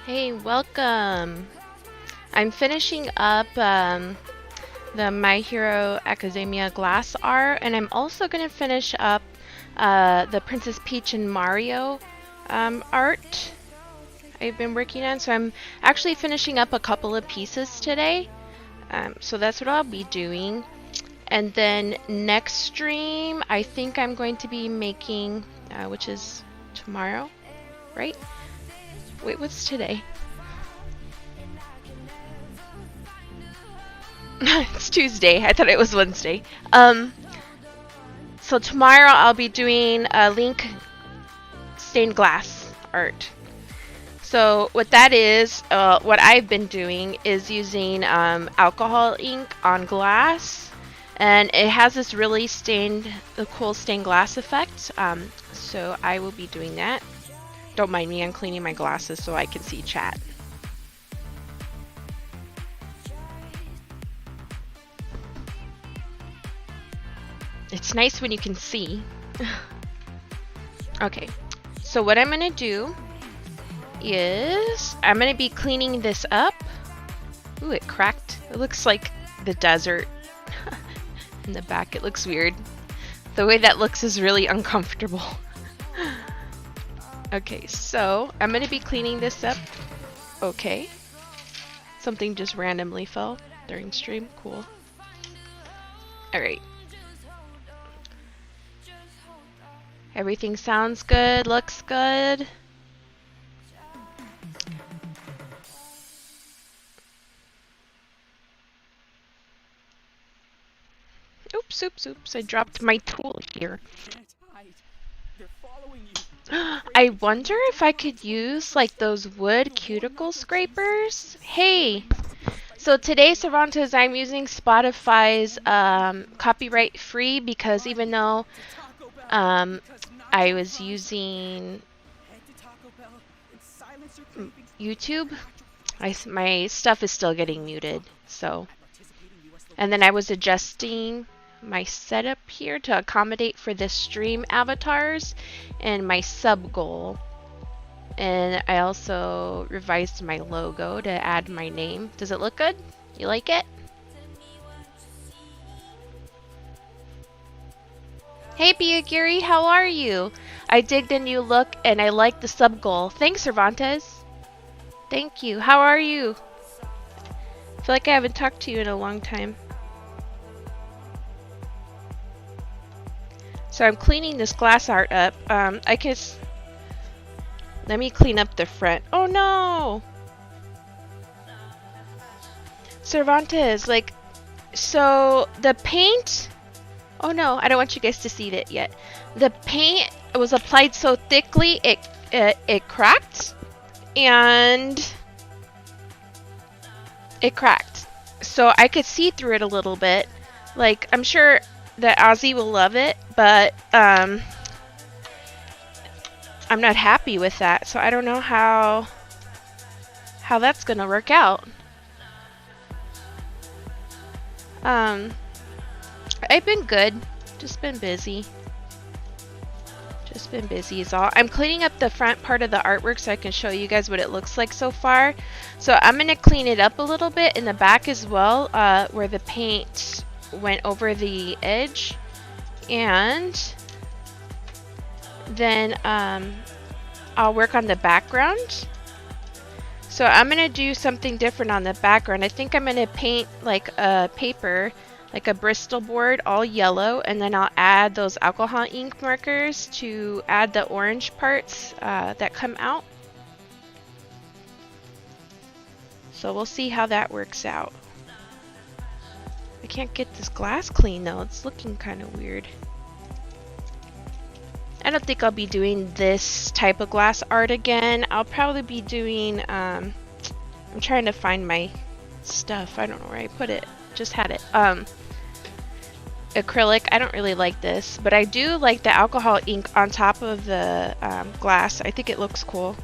Hey, welcome. I'm finishing up the My Hero Academia glass art, and I'm also going to finish up the Princess Peach and Mario art I've been working on. So I'm actually finishing up a couple of pieces today. So that's what I'll be doing. And then next stream, I think I'm going to be making, which is tomorrow, right? Wait, what's today? It's Tuesday. I thought it was Wednesday. So tomorrow I'll be doing a Link stained glass art. So what that is, what I've been doing is using alcohol ink on glass, and it has this really cool stained glass effect. So I will be doing that. Don't mind me, I'm cleaning my glasses so I can see chat. It's nice when you can see. Okay, so what I'm gonna do is I'm gonna be cleaning this up. Ooh, it cracked. It looks like the desert in the back. It looks weird. The way that looks is really uncomfortable. Okay, so I'm gonna be cleaning this up. Okay. Something just randomly fell during stream. Cool. Alright. Everything sounds good, looks good. Oops, I dropped my tool here. I wonder if I could use like those wood cuticle scrapers. Hey! So today, Cervantes, I'm using Spotify's copyright free because even though I was using YouTube, my stuff is still getting muted. So, and then I was adjusting my setup here to accommodate for the stream avatars and my sub goal. And I also revised my logo to add my name. Does it look good? You like it? Hey Biagiri, how are you? I dig the new look and I like the sub goal. Thanks, Cervantes. Thank you. How are you? I feel like I haven't talked to you in a long time. So I'm cleaning this glass art up. I guess... Let me clean up the front. Oh no! Cervantes, like... So, the paint... Oh no, I don't want you guys to see it yet. The paint was applied so thickly, it cracked. And... It cracked. So I could see through it a little bit. Like, I'm sure that Ozzy will love it, but I'm not happy with that. So I don't know how that's gonna work out. I've been good. Just been busy. Just been busy is all. I'm cleaning up the front part of the artwork so I can show you guys what it looks like so far. So I'm gonna clean it up a little bit in the back as well, where the paint went over the edge. And then I'll work on the background. So I'm gonna do something different on the background. I think I'm gonna paint like a paper, like a Bristol board, all yellow, and then I'll add those alcohol ink markers to add the orange parts that come out. So we'll see how that works out. I can't get this glass clean though. It's looking kind of weird. I don't think I'll be doing this type of glass art again. I'll probably be doing, I'm trying to find my stuff. I don't know where I put it. Just had it. Acrylic. I don't really like this, but I do like the alcohol ink on top of the glass. I think it looks cool.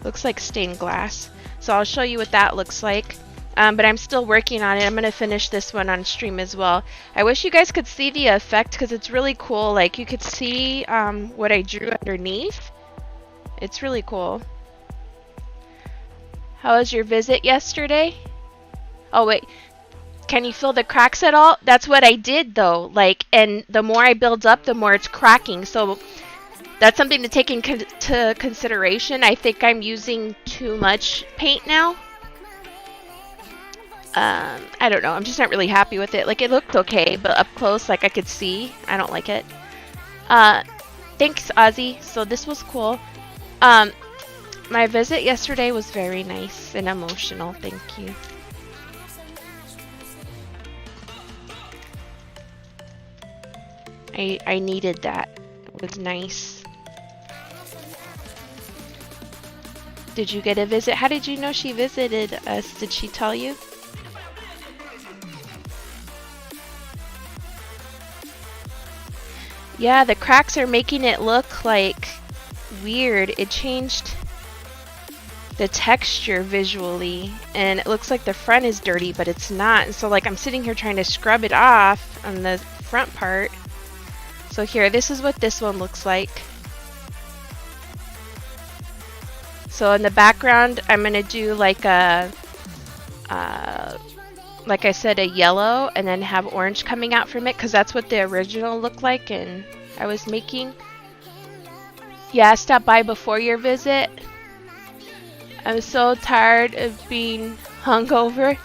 Looks like stained glass. So I'll show you what that looks like. But I'm still working on it. I'm going to finish this one on stream as well. I wish you guys could see the effect because it's really cool. Like you could see what I drew underneath. It's really cool. How was your visit yesterday? Oh wait, can you feel the cracks at all? That's what I did though. Like, and the more I build up, the more it's cracking. So that's something to take into consideration. I think I'm using too much paint now. I don't know. I'm just not really happy with it. Like, it looked okay, but up close, like, I could see. I don't like it. Thanks, Ozzy. So this was cool. My visit yesterday was very nice and emotional. Thank you. I needed that. It was nice. Did you get a visit? How did you know she visited us? Did she tell you? Yeah, the cracks are making it look like weird. It changed the texture visually, and it looks like the front is dirty, but it's not. And so like I'm sitting here trying to scrub it off on the front part. So here, this is what this one looks like. So in the background, I'm gonna do like a, like I said, a yellow, and then have orange coming out from it, because that's what the original looked like and I was making. Yeah, stop by before your visit. I'm so tired of being hungover.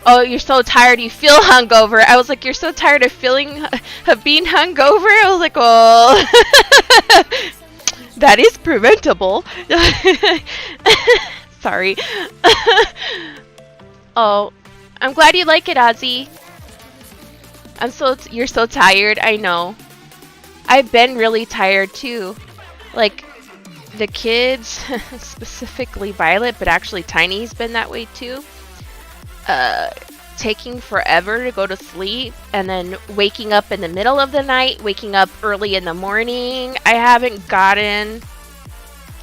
Oh, you're so tired, you feel hungover. I was like, you're so tired of being hungover? I was like, oh, that is preventable. Sorry. Oh, I'm glad you like it, Ozzy. You're so tired, I know. I've been really tired too. Like, the kids, specifically Violet, but actually Tiny's been that way too. Taking forever to go to sleep, and then waking up in the middle of the night, waking up early in the morning. I haven't gotten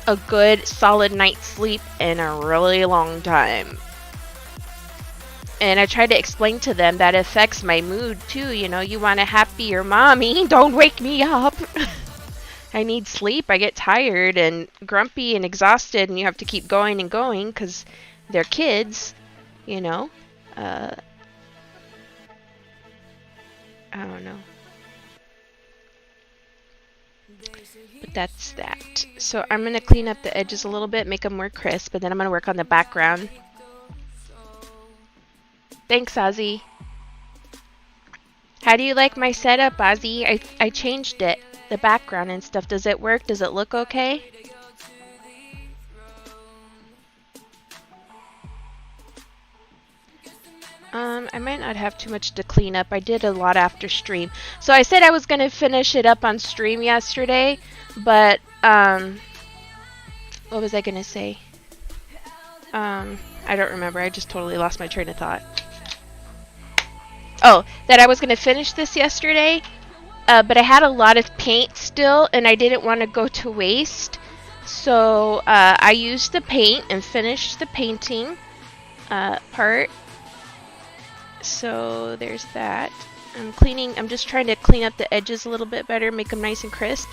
a good solid night's sleep in a really long time. And I try to explain to them that affects my mood too. You know, you want a happier mommy, don't wake me up. I need sleep. I get tired and grumpy and exhausted, and you have to keep going and going because they're kids, you know. I don't know. But that's that. So I'm going to clean up the edges a little bit, make them more crisp, and then I'm going to work on the background. Thanks, Ozzy. How do you like my setup, Ozzy? I changed it. The background and stuff. Does it work? Does it look okay? I might not have too much to clean up. I did a lot after stream. So I said I was going to finish it up on stream yesterday, but, what was I going to say? I don't remember. I just totally lost my train of thought. Oh, that I was going to finish this yesterday, but I had a lot of paint still, and I didn't want to go to waste. So I used the paint and finished the painting part. So there's that. I'm just trying to clean up the edges a little bit better, make them nice and crisp.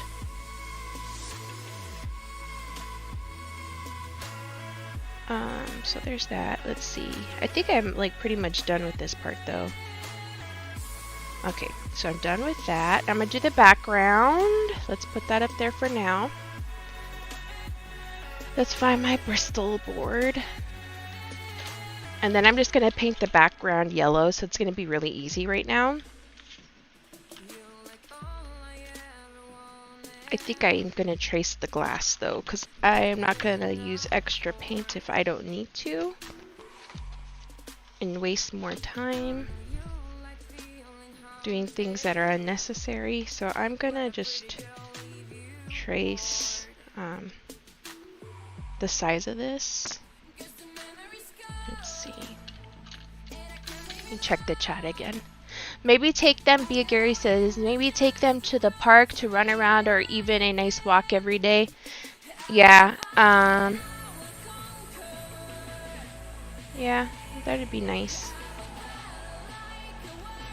So there's that. Let's see. I think I'm like pretty much done with this part though. Okay, so I'm done with that. I'm gonna do the background. Let's put that up there for now. Let's find my Bristol board. And then I'm just gonna paint the background yellow, so it's gonna be really easy right now. I think I'm gonna trace the glass though, because I am not gonna use extra paint if I don't need to. And waste more time doing things that are unnecessary. So I'm gonna just trace the size of this. Let's see. Let me check the chat again. Maybe take them, Bia Gary says, maybe take them to the park to run around, or even a nice walk every day. Yeah, yeah, that'd be nice.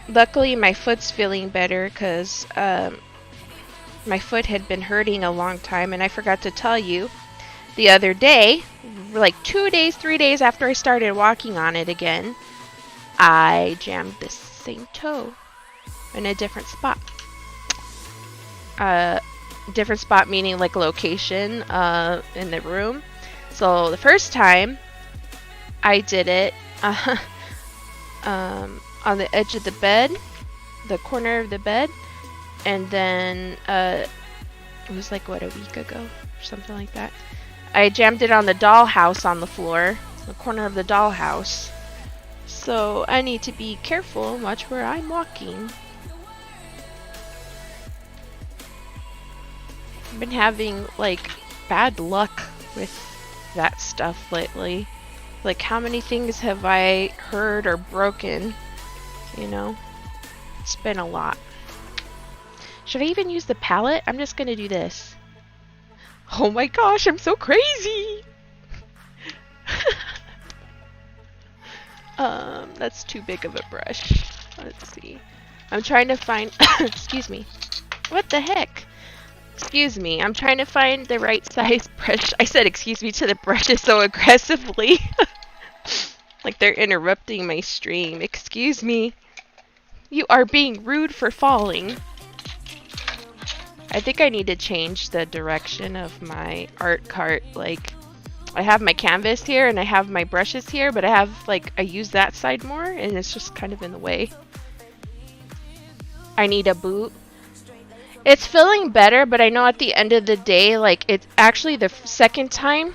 Luckily, my foot's feeling better because my foot had been hurting a long time, and I forgot to tell you, the other day, like 2 days, 3 days after I started walking on it again, I jammed this same toe in a different spot. Different spot meaning like location in the room. So the first time I did it on the edge of the bed, the corner of the bed, and then it was like what, a week ago or something like that. I jammed it on the dollhouse on the floor, the corner of the dollhouse. So I need to be careful and watch where I'm walking. I've been having like bad luck with that stuff lately. Like, how many things have I heard or broken? You know? It's been a lot. Should I even use the palette? I'm just gonna do this. Oh my gosh, I'm so crazy! That's too big of a brush. Let's see. I'm trying to find... Excuse me. What the heck? Excuse me. I'm trying to find the right size brush. I said excuse me to the brushes so aggressively. Like they're interrupting my stream. Excuse me. You are being rude for falling. I think I need to change the direction of my art cart. Like, I have my canvas here and I have my brushes here, but I use that side more and it's just kind of in the way. I need a boot. It's feeling better, but I know at the end of the day, like, it's actually the second time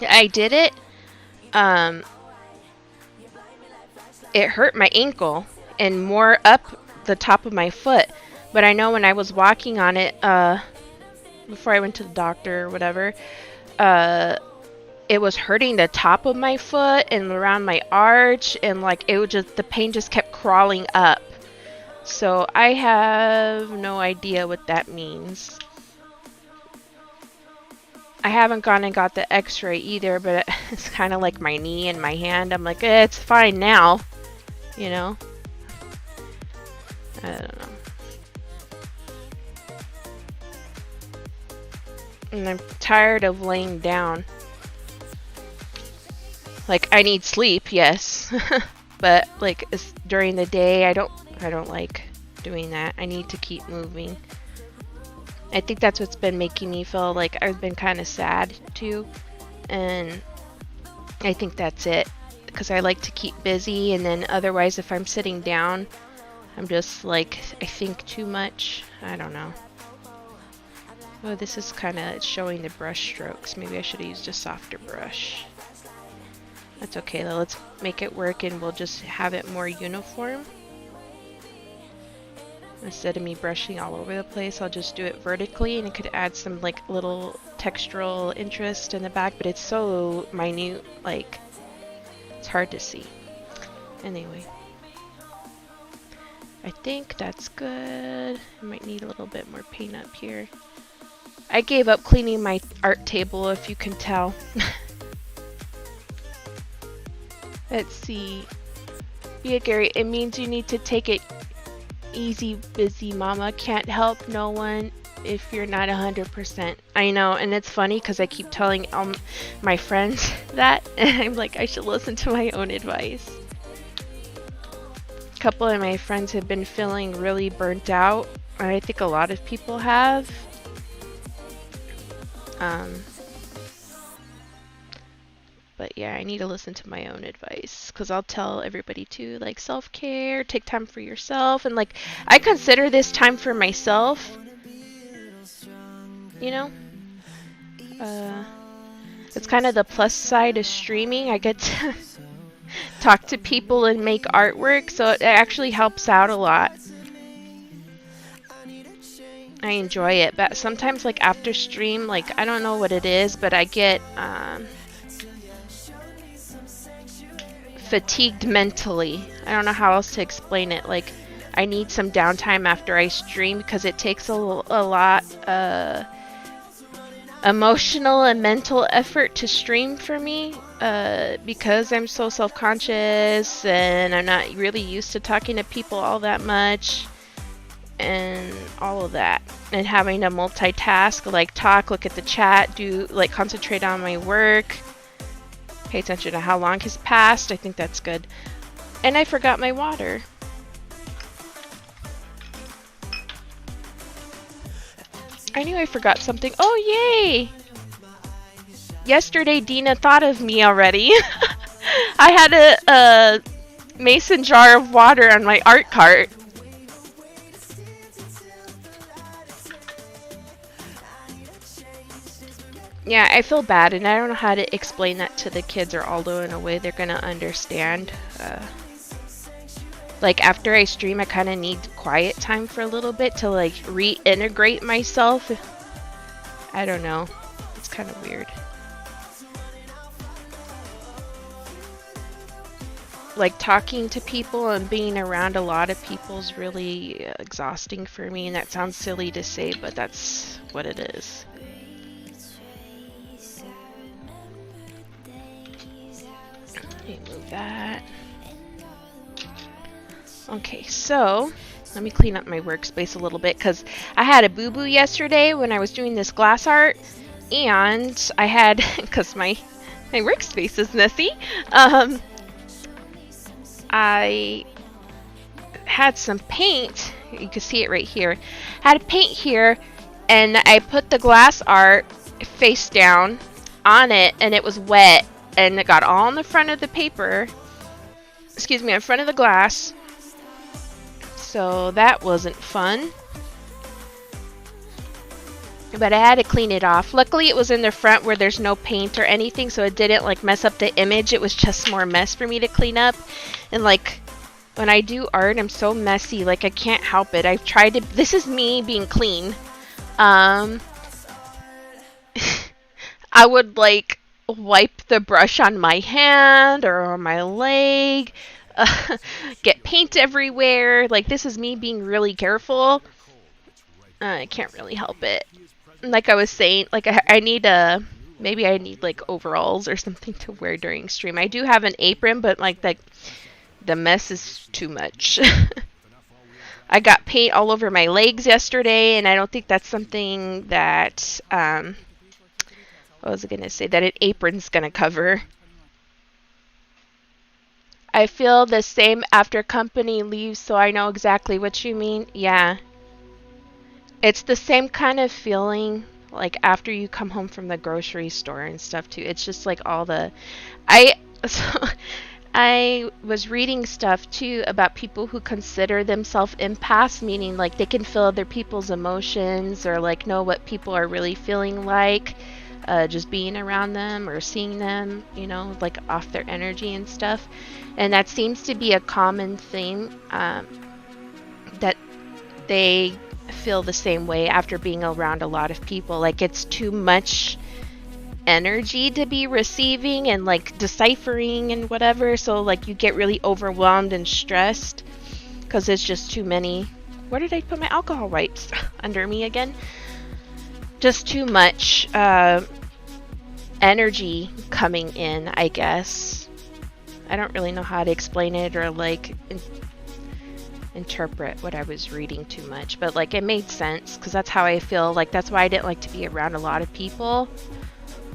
I did it, it hurt my ankle and more up the top of my foot. But I know when I was walking on it, before I went to the doctor or whatever, it was hurting the top of my foot and around my arch, and like it would just, the pain just kept crawling up. So I have no idea what that means. I haven't gone and got the x-ray either, but it's kind of like my knee and my hand. I'm like, it's fine now, you know? I don't know. And I'm tired of laying down. Like, I need sleep, yes. But like during the day, I don't like doing that. I need to keep moving. I think that's what's been making me feel like I've been kind of sad too. And I think that's it. Because I like to keep busy, and then otherwise if I'm sitting down, I'm just like, I think too much. I don't know. Oh, this is kind of showing the brush strokes. Maybe I should have used a softer brush. That's okay though. Let's make it work and we'll just have it more uniform. Instead of me brushing all over the place, I'll just do it vertically, and it could add some like little textural interest in the back, but it's so minute, like it's hard to see. Anyway, I think that's good. I might need a little bit more paint up here. I gave up cleaning my art table, if you can tell. Let's see. Yeah, Gary, it means you need to take it easy, busy mama. Can't help no one if you're not 100%. I know, and it's funny because I keep telling my friends that, and I'm like, I should listen to my own advice. A couple of my friends have been feeling really burnt out, and I think a lot of people have. But yeah, I need to listen to my own advice, because I'll tell everybody too, like, self-care, take time for yourself, and like, I consider this time for myself, you know? It's kind of the plus side of streaming. I get to talk to people and make artwork, so it actually helps out a lot. I enjoy it, but sometimes like after stream, like, I don't know what it is, but I get fatigued mentally. I don't know how else to explain it. Like, I need some downtime after I stream because it takes a lot emotional and mental effort to stream for me, because I'm so self-conscious and I'm not really used to talking to people all that much and all of that, and having to multitask, like talk, look at the chat, do like concentrate on my work. Pay attention to how long has passed. I think that's good. And I forgot my water. I knew I forgot something. Oh, yay! Yesterday, Dina thought of me already. I had a mason jar of water on my art cart. Yeah, I feel bad, and I don't know how to explain that to the kids or Aldo in a way they're gonna understand. Like, after I stream, I kind of need quiet time for a little bit to, like, reintegrate myself. I don't know. It's kind of weird. Like, talking to people and being around a lot of people is really exhausting for me, and that sounds silly to say, but that's what it is. Let me move that. Okay, so let me clean up my workspace a little bit because I had a boo-boo yesterday when I was doing this glass art, and I had, because my workspace is messy, I had some paint. You can see it right here. I had paint here, and I put the glass art face down on it, and it was wet, and it got all on the front of the paper. Excuse me, in front of the glass. So that wasn't fun. But I had to clean it off. Luckily, it was in the front where there's no paint or anything, so it didn't like mess up the image. It was just more mess for me to clean up. And like, when I do art, I'm so messy. Like, I can't help it. I've tried to... This is me being clean. I would like wipe the brush on my hand or on my leg. Get paint everywhere. Like, this is me being really careful. I can't really help it. Like I was saying, like I need maybe I need like overalls or something to wear during stream. I do have an apron, but like the mess is too much. I got paint all over my legs yesterday, and I don't think that's something that what was I gonna say, that an apron's gonna cover. I feel the same after company leaves, so I know exactly what you mean. Yeah. It's the same kind of feeling like after you come home from the grocery store and stuff too. It's just like all the... I was reading stuff too about people who consider themselves empaths, meaning like they can feel other people's emotions or like know what people are really feeling like, just being around them or seeing them, you know, like off their energy and stuff. And that seems to be a common thing, that they feel the same way after being around a lot of people. Like, it's too much energy to be receiving and like deciphering and whatever, so like you get really overwhelmed and stressed because it's just too many. Where did I put my alcohol wipes? Under me again. Just too much energy coming in, I guess. I don't really know how to explain it or like interpret what I was reading too much, but like it made sense because that's how I feel. Like, that's why I didn't like to be around a lot of people.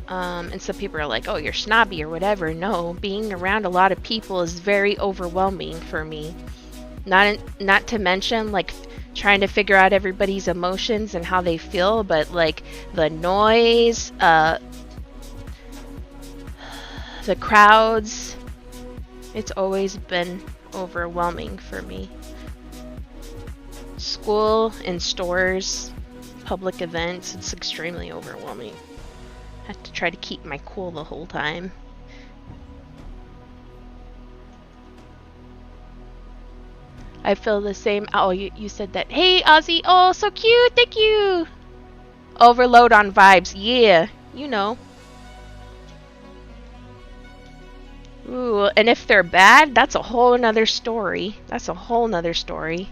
And some people are like, oh, you're snobby or whatever. No, being around a lot of people is very overwhelming for me. Not to mention like trying to figure out everybody's emotions and how they feel, but like the noise, the crowds, it's always been overwhelming for me. School and stores, public events, it's extremely overwhelming. I have to try to keep my cool the whole time. I feel the same. Oh, you said that. Hey, Ozzy. Oh, so cute. Thank you. Overload on vibes. Yeah, you know. Ooh, and if they're bad, that's a whole nother story. That's a whole nother story.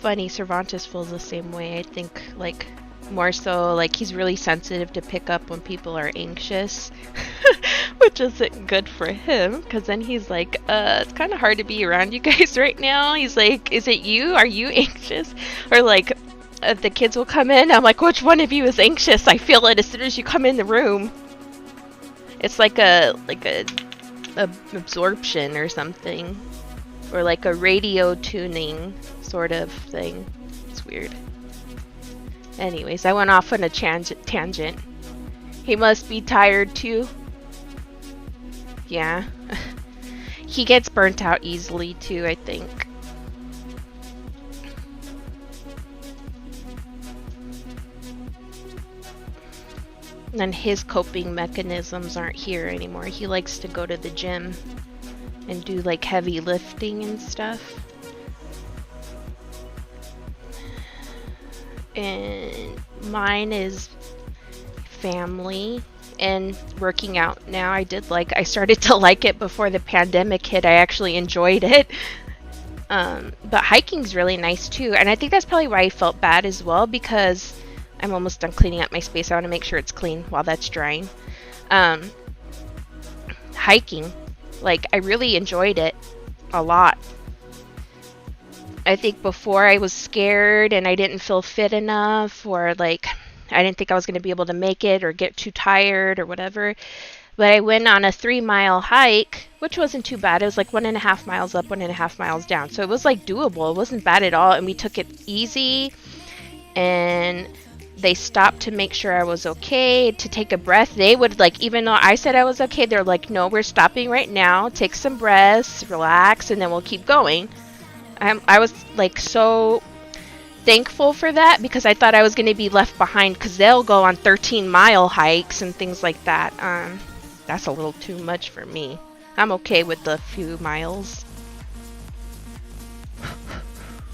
Funny, Cervantes feels the same way. I think like more so like he's really sensitive to pick up when people are anxious. With which isn't good for him, because then he's like, it's kind of hard to be around you guys right now. He's like, is it you? Are you anxious? Or like, the kids will come in, I'm like, which one of you is anxious? I feel it as soon as you come in the room. It's like a absorption or something. Or like a radio tuning sort of thing. It's weird. Anyways, I went off on a tangent. He must be tired too. Yeah. He gets burnt out easily too, I think. And his coping mechanisms aren't here anymore. He likes to go to the gym and do like heavy lifting and stuff. And mine is family and working out now. I started to like it before the pandemic hit. I actually enjoyed it. But hiking's really nice too. And I think that's probably why I felt bad as well, because I'm almost done cleaning up my space. I want to make sure it's clean while that's drying. Hiking, like, I really enjoyed it a lot. I think before I was scared and I didn't feel fit enough, or like I didn't think I was going to be able to make it or get too tired or whatever. But I went on a 3-mile hike, which wasn't too bad. It was like 1.5 miles up, 1.5 miles down. So it was like doable. It wasn't bad at all. And we took it easy. And they stopped to make sure I was okay, to take a breath. They would, like, even though I said I was okay, they're like, no, we're stopping right now. Take some breaths, relax, and then we'll keep going. I was like so thankful for that, because I thought I was going to be left behind, because they'll go on 13-mile hikes and things like that. That's a little too much for me. I'm okay with the few miles.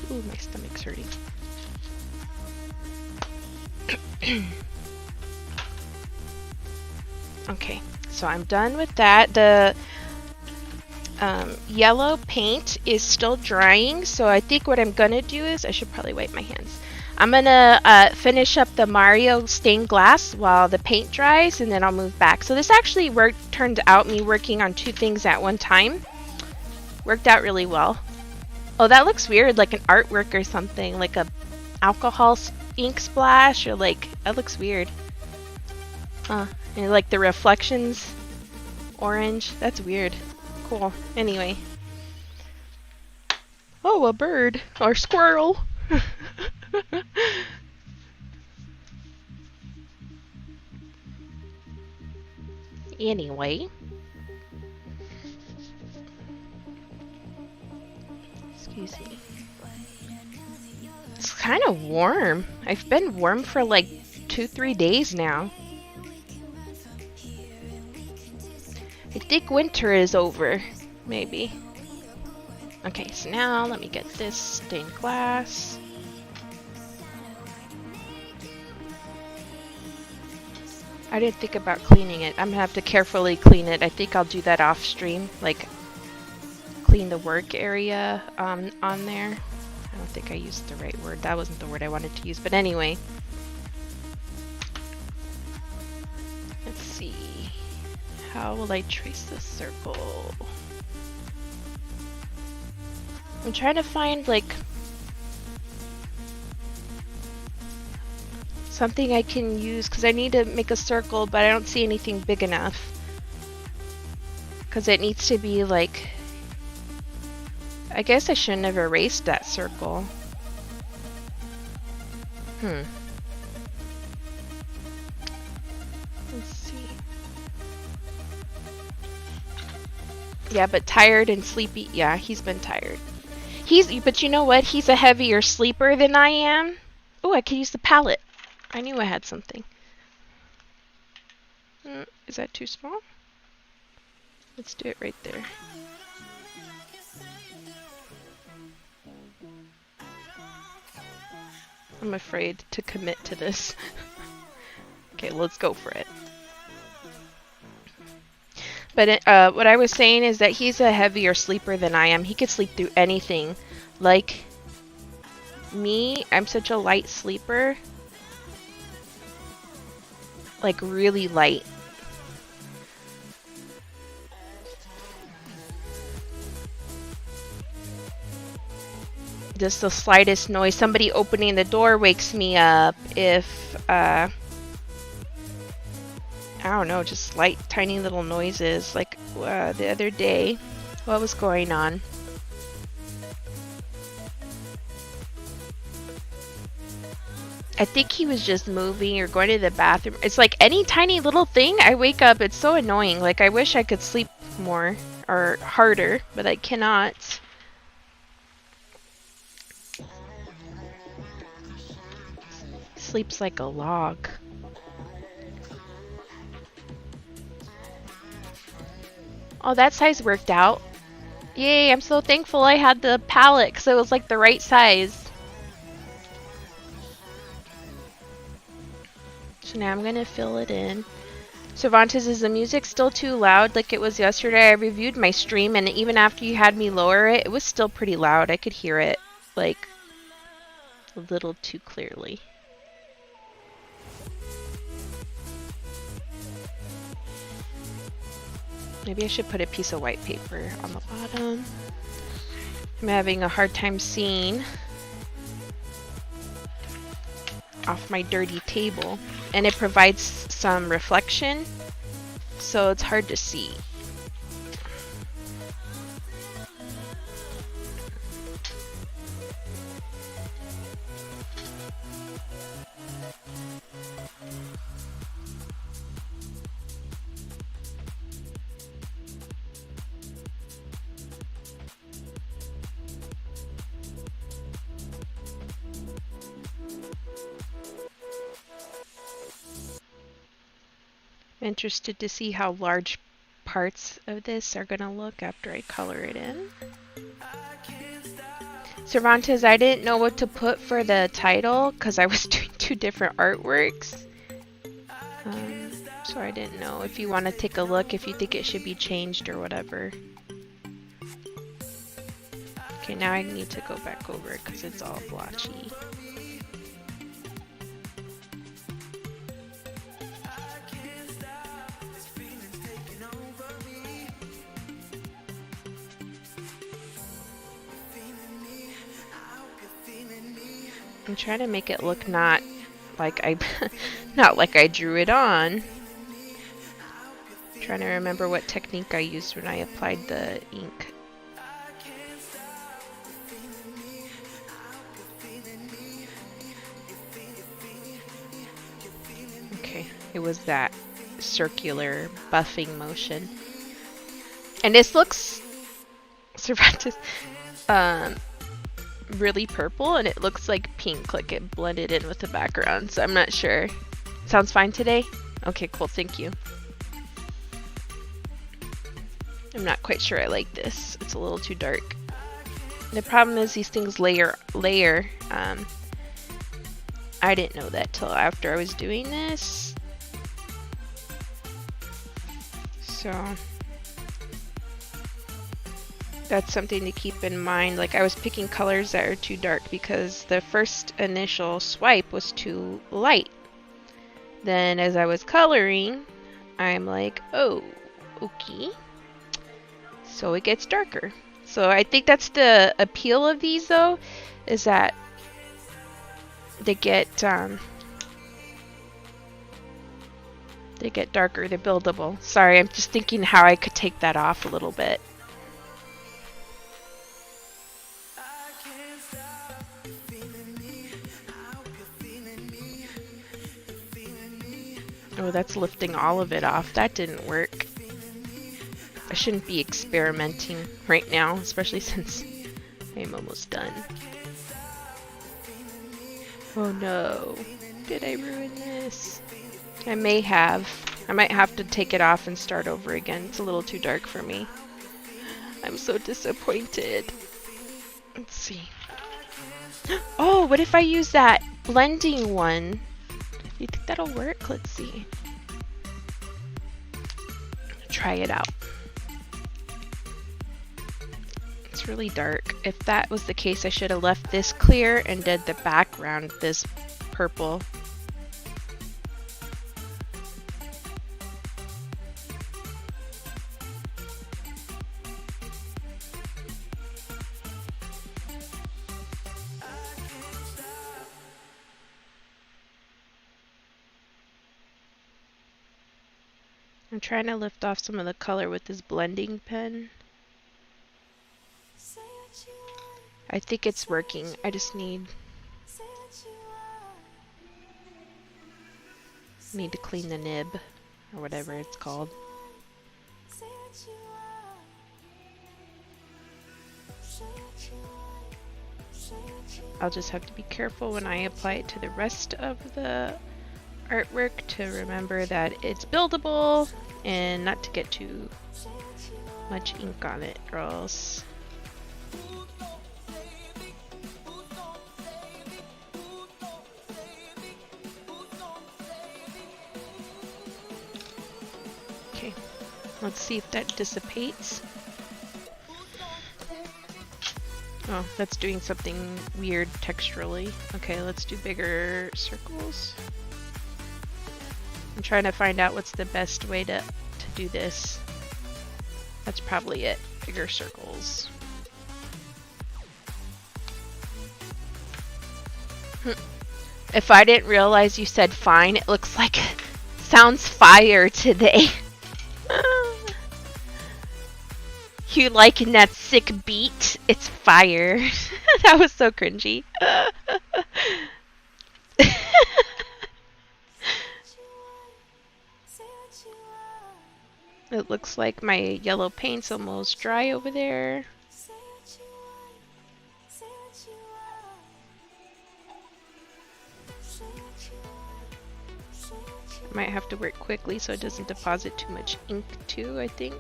Ooh, my stomach's hurting. Okay, so I'm done with that. The yellow paint is still drying, so I think what I'm gonna do is, I should probably wipe my hands. I'm gonna finish up the Mario stained glass while the paint dries, and then I'll move back. So this actually turned out me working on 2 things at one time. Worked out really well. Oh, that looks weird, like an artwork or something, like a alcohol ink splash, or like, that looks weird. And like the reflections orange, that's weird. Cool. Anyway. Oh, a bird or squirrel. Anyway. Excuse me. It's kind of warm. I've been warm for like 2-3 days now. I think winter is over, maybe. Okay, so now let me get this stained glass. I didn't think about cleaning it. I'm gonna have to carefully clean it. I think I'll do that off stream, like clean the work area on there. I don't think I used the right word. That wasn't the word I wanted to use, but anyway. Let's see. How will I trace this circle? I'm trying to find like something I can use, because I need to make a circle, but I don't see anything big enough. Because it needs to be like, I guess I shouldn't have erased that circle. Let's see. Yeah, but tired and sleepy. Yeah, he's been tired. But you know what? He's a heavier sleeper than I am. Oh, I could use the palette. I knew I had something. Is that too small? Let's do it right there. I'm afraid to commit to this. Okay, let's go for it. But what I was saying is that he's a heavier sleeper than I am. He could sleep through anything. Like me, I'm such a light sleeper. Like really light. just the slightest noise, somebody opening the door wakes me up. If, I don't know, just slight, tiny little noises. Like the other day, what was going on? I think he was just moving or going to the bathroom. It's like any tiny little thing, I wake up. It's so annoying. Like, I wish I could sleep more or harder, but I cannot. Sleeps like a log. Oh, that size worked out. Yay, I'm so thankful I had the palette because it was like the right size. So now I'm gonna fill it in. Cervantes, is the music still too loud like it was yesterday? I reviewed my stream and even after you had me lower it, it was still pretty loud. I could hear it like a little too clearly. Maybe I should put a piece of white paper on the bottom. I'm having a hard time seeing off my dirty table, and it provides some reflection, so it's hard to see. I'm interested to see how large parts of this are gonna look after I color it in. Cervantes, I didn't know what to put for the title because I was doing two different artworks. So I didn't know if you want to take a look, if you think it should be changed or whatever. Okay, now I need to go back over it because it's all blotchy. I'm trying to make it look not like I drew it on. I'm trying to remember what technique I used when I applied the ink. Okay, it was that circular buffing motion. And this looks Cervantes really purple, and it looks like pink, like it blended in with the background, so I'm not sure. Sounds fine today? Okay, cool, thank you. I'm not quite sure I like this. It's a little too dark. The problem is these things layer. I didn't know that till after I was doing this. So that's something to keep in mind. Like, I was picking colors that are too dark because the first initial swipe was too light. Then as I was coloring, I'm like, oh, okay. So it gets darker. So I think that's the appeal of these though, is that they get darker, they're buildable. Sorry, I'm just thinking how I could take that off a little bit. Oh, that's lifting all of it off. That didn't work. I shouldn't be experimenting right now, especially since I'm almost done. Oh no. Did I ruin this? I may have. I might have to take it off and start over again. It's a little too dark for me. I'm so disappointed. Let's see. Oh, what if I use that blending one? You think that'll work? Let's see. Try it out. It's really dark. If that was the case, I should have left this clear and did the background this purple. I'm trying to lift off some of the color with this blending pen. I think it's working. I just need to clean the nib, or whatever it's called. I'll just have to be careful when I apply it to the rest of the artwork to remember that it's buildable and not to get too much ink on it, or else okay, let's see if that dissipates. Oh, that's doing something weird texturally. Okay, let's do bigger circles. I'm trying to find out what's the best way to do this. That's probably it. Bigger circles. If I didn't realize you said fine, it looks like sounds fire today. You liking that sick beat? It's fire. That was so cringy. It looks like my yellow paint's almost dry over there. I might have to work quickly so it doesn't deposit too much ink too, I think.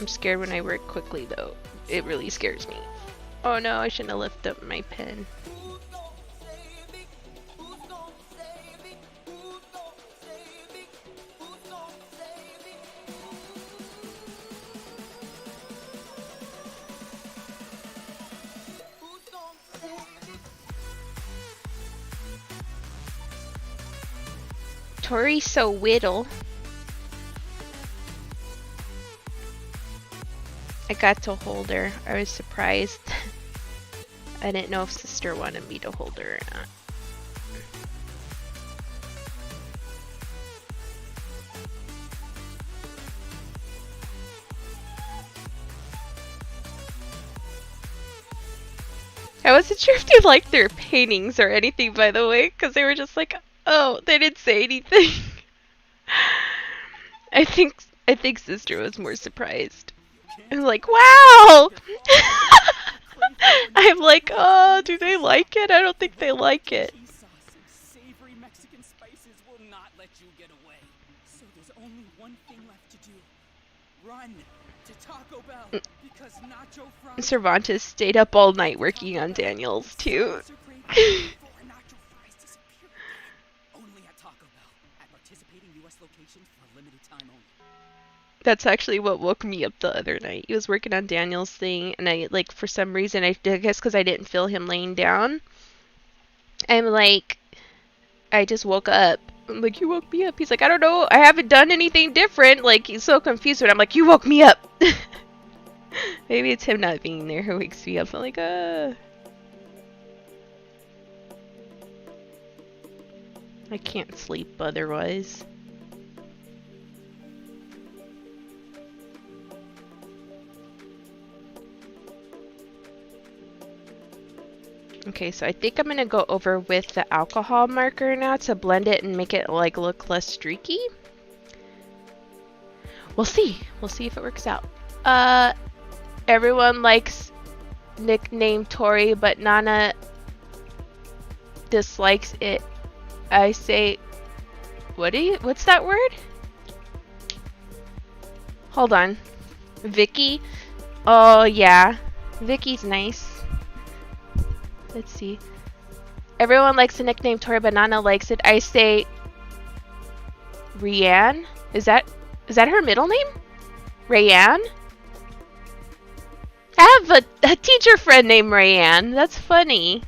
I'm scared when I work quickly though. It really scares me. Oh no, I shouldn't have lifted up my pen. Tori's so whittle. I got to hold her. I was surprised. I didn't know if sister wanted me to hold her or not. I wasn't sure if they liked their paintings or anything, by the way, because they were just like, oh, they didn't say anything. I think sister was more surprised. I'm like, wow! I'm like, oh, do they like it? I don't think they like it. Savory Mexican spices will not let you get away. So there's only one thing left to do. Run to Taco Bell because nacho fries. Cervantes stayed up all night working on Daniels too. Only at Taco Bell at participating US locations for a limited time only. That's actually what woke me up the other night. He was working on Daniel's thing, and I, like, for some reason, I guess because I didn't feel him laying down, I'm like, I just woke up. I'm like, you woke me up. He's like, I don't know. I haven't done anything different. Like, he's so confused, but I'm like, you woke me up. Maybe it's him not being there who wakes me up. I'm like, I can't sleep otherwise. Okay, so I think I'm gonna go over with the alcohol marker now to blend it and make it like look less streaky. We'll see. We'll see if it works out. Everyone likes nickname Tori, but Nana dislikes it. I say, what's that word? Hold on. Vicky? Oh yeah. Vicky's nice. Let's see. Everyone likes the nickname Tori, but Nana likes it. I say Rianne? Is that her middle name? Rayanne? I have a teacher friend named Rayanne. That's funny.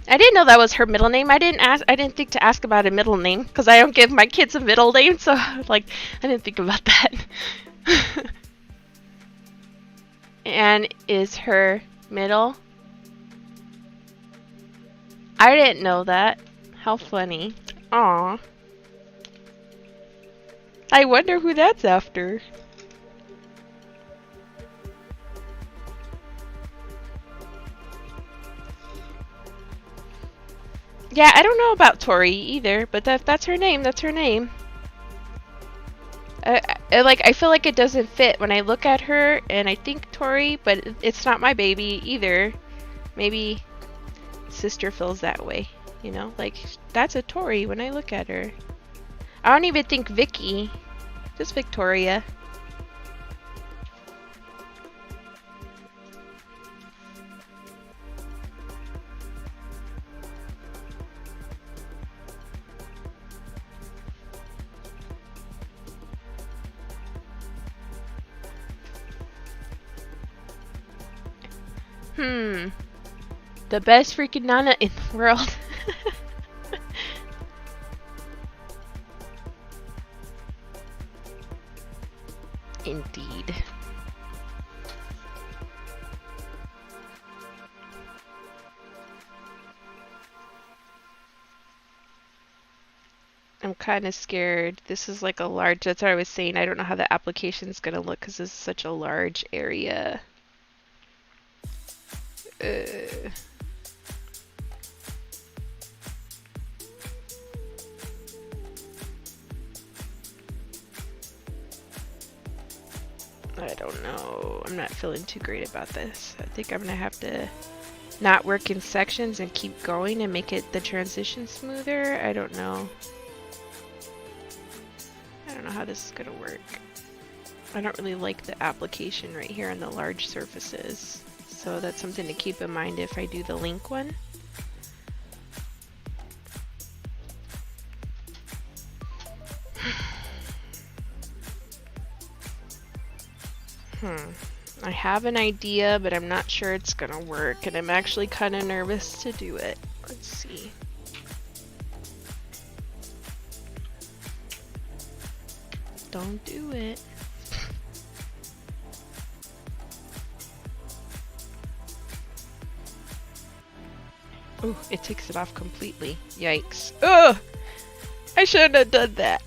I didn't know that was her middle name. I didn't think to ask about a middle name because I don't give my kids a middle name, so like I didn't think about that. Anne is her middle. I didn't know that. How funny. Aw. I wonder who that's after. Yeah, I don't know about Tori either, but that's her name. That's her name. I feel like it doesn't fit when I look at her and I think Tori, but it's not my baby either. Maybe sister feels that way, you know? Like, that's a Tori when I look at her. I don't even think Vicky. Just Victoria. The best freaking Nana in the world. Indeed. I'm kind of scared. This is like a large, that's what I was saying. I don't know how the application's gonna look because this is such a large area. I don't know. I'm not feeling too great about this. I think I'm gonna have to not work in sections and keep going and make it the transition smoother. I don't know. I don't know how this is gonna work. I don't really like the application right here on the large surfaces. So that's something to keep in mind if I do the link one. I have an idea, but I'm not sure it's gonna work, and I'm actually kind of nervous to do it. Let's see. Don't do it. Ooh, it takes it off completely. Yikes. Ugh! I shouldn't have done that.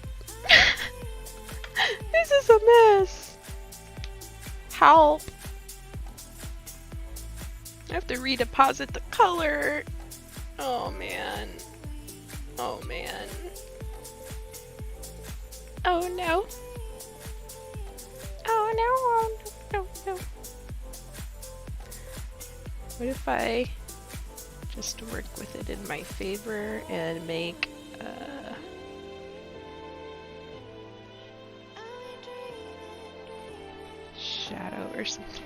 This is a mess. Help. I have to redeposit the color. Oh man. Oh man. Oh no. Oh no. Oh no. No. What if I just work with it in my favor and make shadow or something?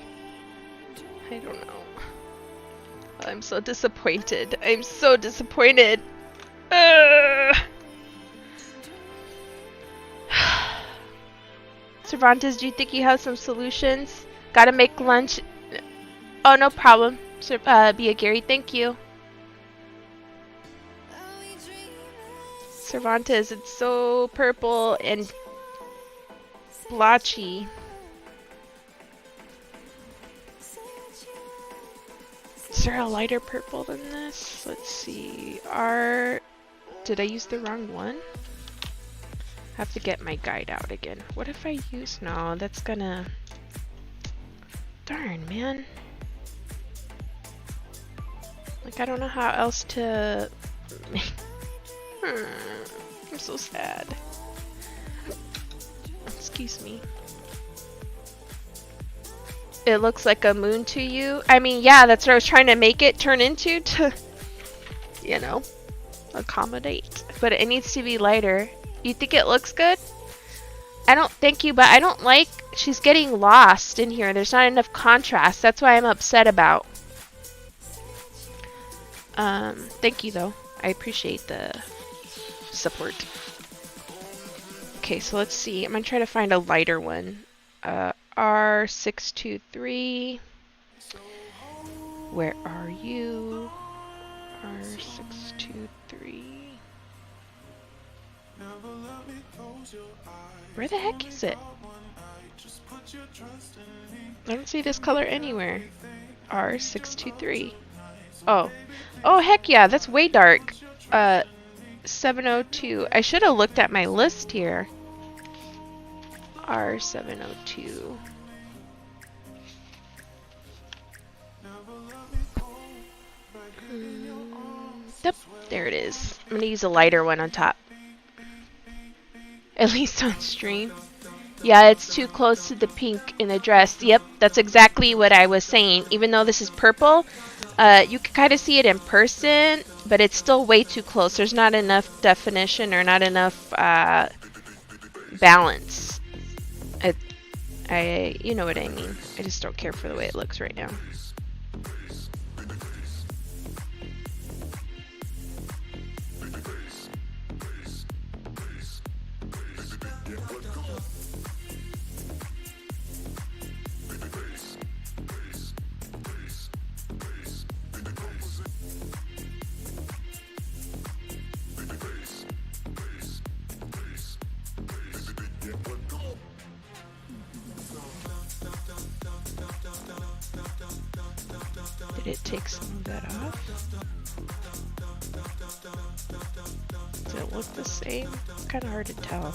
I don't know. I'm so disappointed. I'm so disappointed. Cervantes, do you think you have some solutions? Gotta make lunch. Oh, no problem. Bia Gary, thank you. Cervantes, it's so purple and blotchy. Is there a lighter purple than this? Let's see. Did I use the wrong one? I have to get my guide out again. What if I use... No, that's gonna... Darn, man. Like, I don't know how else to... I'm so sad. Excuse me. It looks like a moon to you. I mean, yeah, that's what I was trying to make it turn into to, you know, accommodate. But it needs to be lighter. You think it looks good? I don't thank you, but I don't like, she's getting lost in here. There's not enough contrast. That's why I'm upset about. Thank you though. I appreciate the support. Okay, so let's see. I'm gonna try to find a lighter one. R623. Where are you? R623. Where the heck is it? I don't see this color anywhere. R623. Oh. Oh, heck yeah, that's way dark. 702. I should have looked at my list here. R702. Yep, there it is. I'm gonna use a lighter one on top. At least on stream. Yeah, it's too close to the pink in the dress. Yep, that's exactly what I was saying. Even though this is purple, you can kind of see it in person, but it's still way too close. There's not enough definition or not enough balance. You know what I mean. I just don't care for the way it looks right now. Did it take some of that off? Does it look the same? It's kind of hard to tell.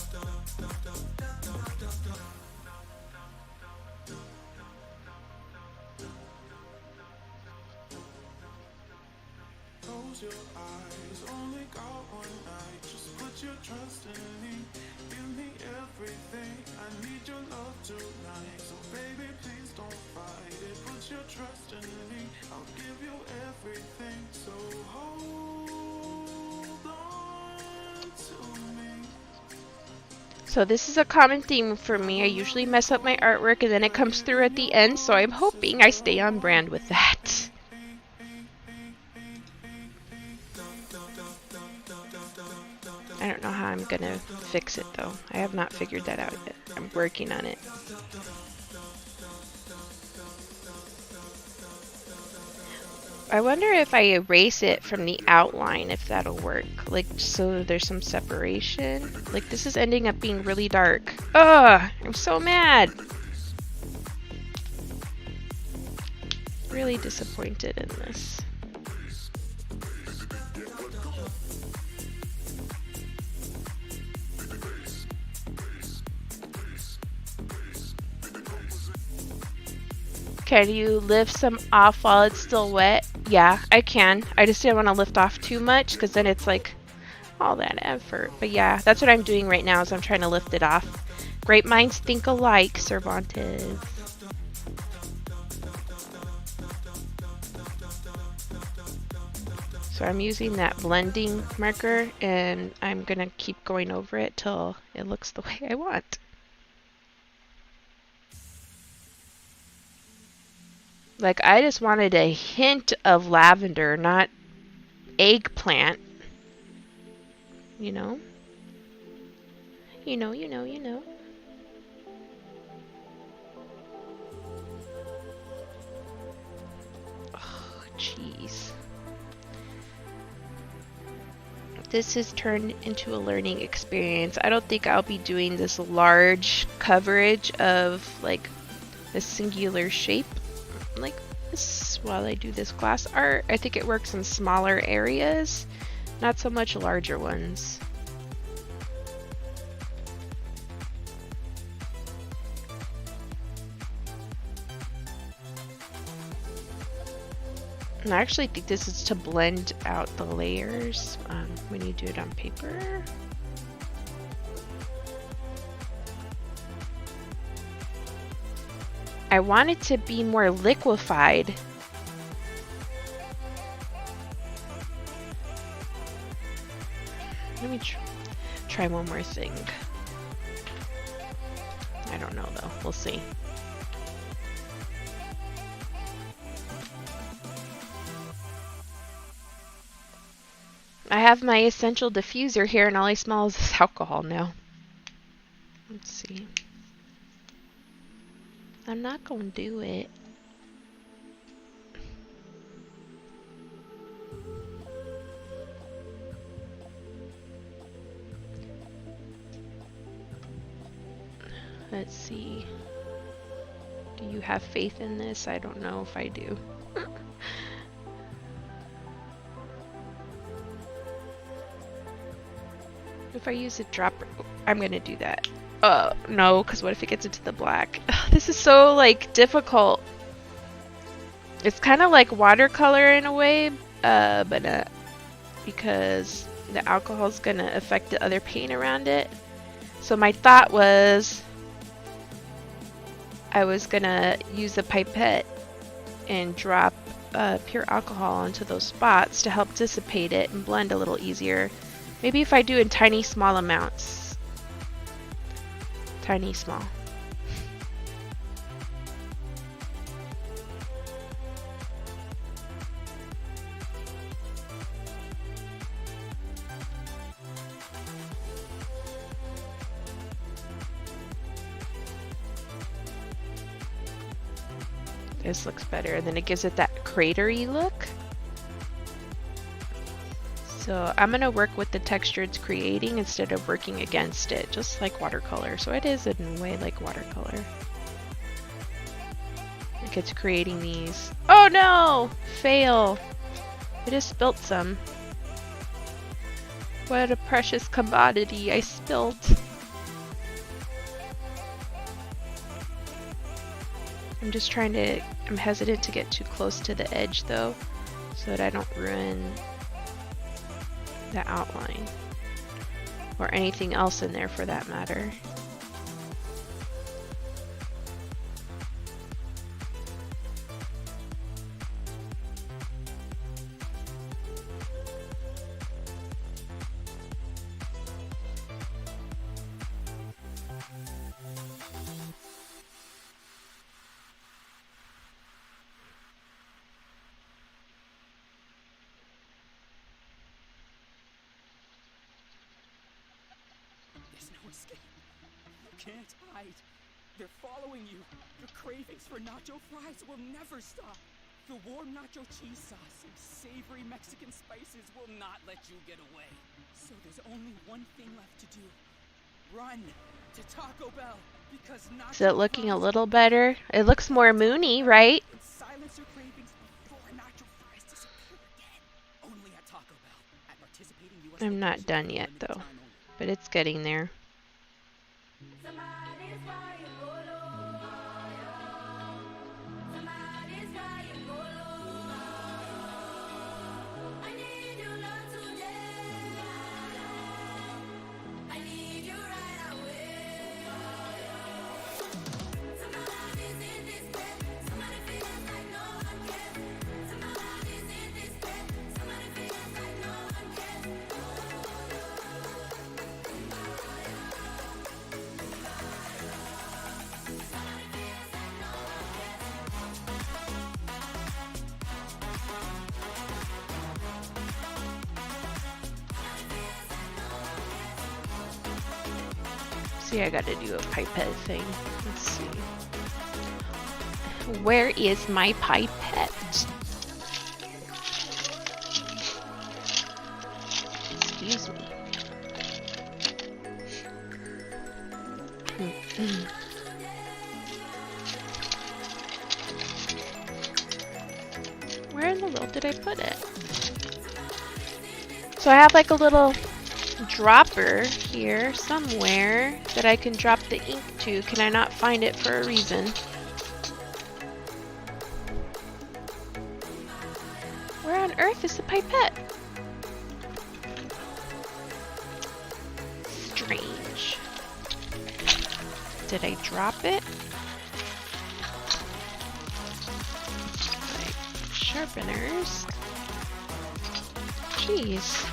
Close your eyes, only got one night. Just put your trust in me. Give me everything. I need your love tonight. So baby, please don't fight it. Put your trust in me. I'll give you everything. So hold on to me. So this is a common theme for me. I usually mess up my artwork and then it comes through at the end, so I'm hoping I stay on brand with that. I don't know how I'm gonna fix it though. I have not figured that out yet. I'm working on it. I wonder if I erase it from the outline, if that'll work. Like, so there's some separation. Like, this is ending up being really dark. Ugh! I'm so mad! Really disappointed in this. Can you lift some off while it's still wet? Yeah, I can. I just didn't want to lift off too much because then it's like all that effort. But yeah, that's what I'm doing right now is I'm trying to lift it off. Great minds think alike, Cervantes. So I'm using that blending marker and I'm going to keep going over it till it looks the way I want. Like, I just wanted a hint of lavender, not eggplant. You know? You know. Oh, jeez. This has turned into a learning experience. I don't think I'll be doing this large coverage of, like, a singular shape like this while I do this glass art. I think it works in smaller areas, not so much larger ones. And I actually think this is to blend out the layers when you do it on paper. I want it to be more liquefied. Let me try one more thing. I don't know though, we'll see. I have my essential diffuser here and all I smell is this alcohol now. Let's see. I'm not gonna do it. Let's see. Do you have faith in this? I don't know if I do. If I use a dropper, I'm gonna do that. No, because what if it gets into the black? This is so, like, difficult. It's kind of like watercolor in a way, but not, because the alcohol is gonna affect the other paint around it. So my thought was I was gonna use a pipette and drop pure alcohol into those spots to help dissipate it and blend a little easier. Maybe if I do in tiny small amounts. Tiny small. This looks better, and then it gives it that cratery look. So I'm gonna work with the texture it's creating instead of working against it, just like watercolor. So it is in a way like watercolor. Like it's creating these. Oh no! Fail! I just spilt some. What a precious commodity I spilled. I'm hesitant to get too close to the edge though, so that I don't ruin the outline. Or anything else in there for that matter. Escape. You can't hide. They're following you. Your cravings for nacho fries will never stop. The warm nacho cheese sauce and savory Mexican spices will not let you get away. So there's only one thing left to do. Run to Taco Bell because nacho Is it looking a little better? It looks more moony, right? silence your cravings before nacho fries disappear again. Only at Taco Bell. At participating US I'm not done yet though, but it's getting there. See, I gotta do a pipette thing. Let's see. Where is my pipette? Excuse me. Where in the world did I put it? So I have like a little dropper here somewhere that I can drop the ink to. Can I not find it for a reason? Where on earth is the pipette? Strange. Did I drop it? Like sharpeners. Jeez.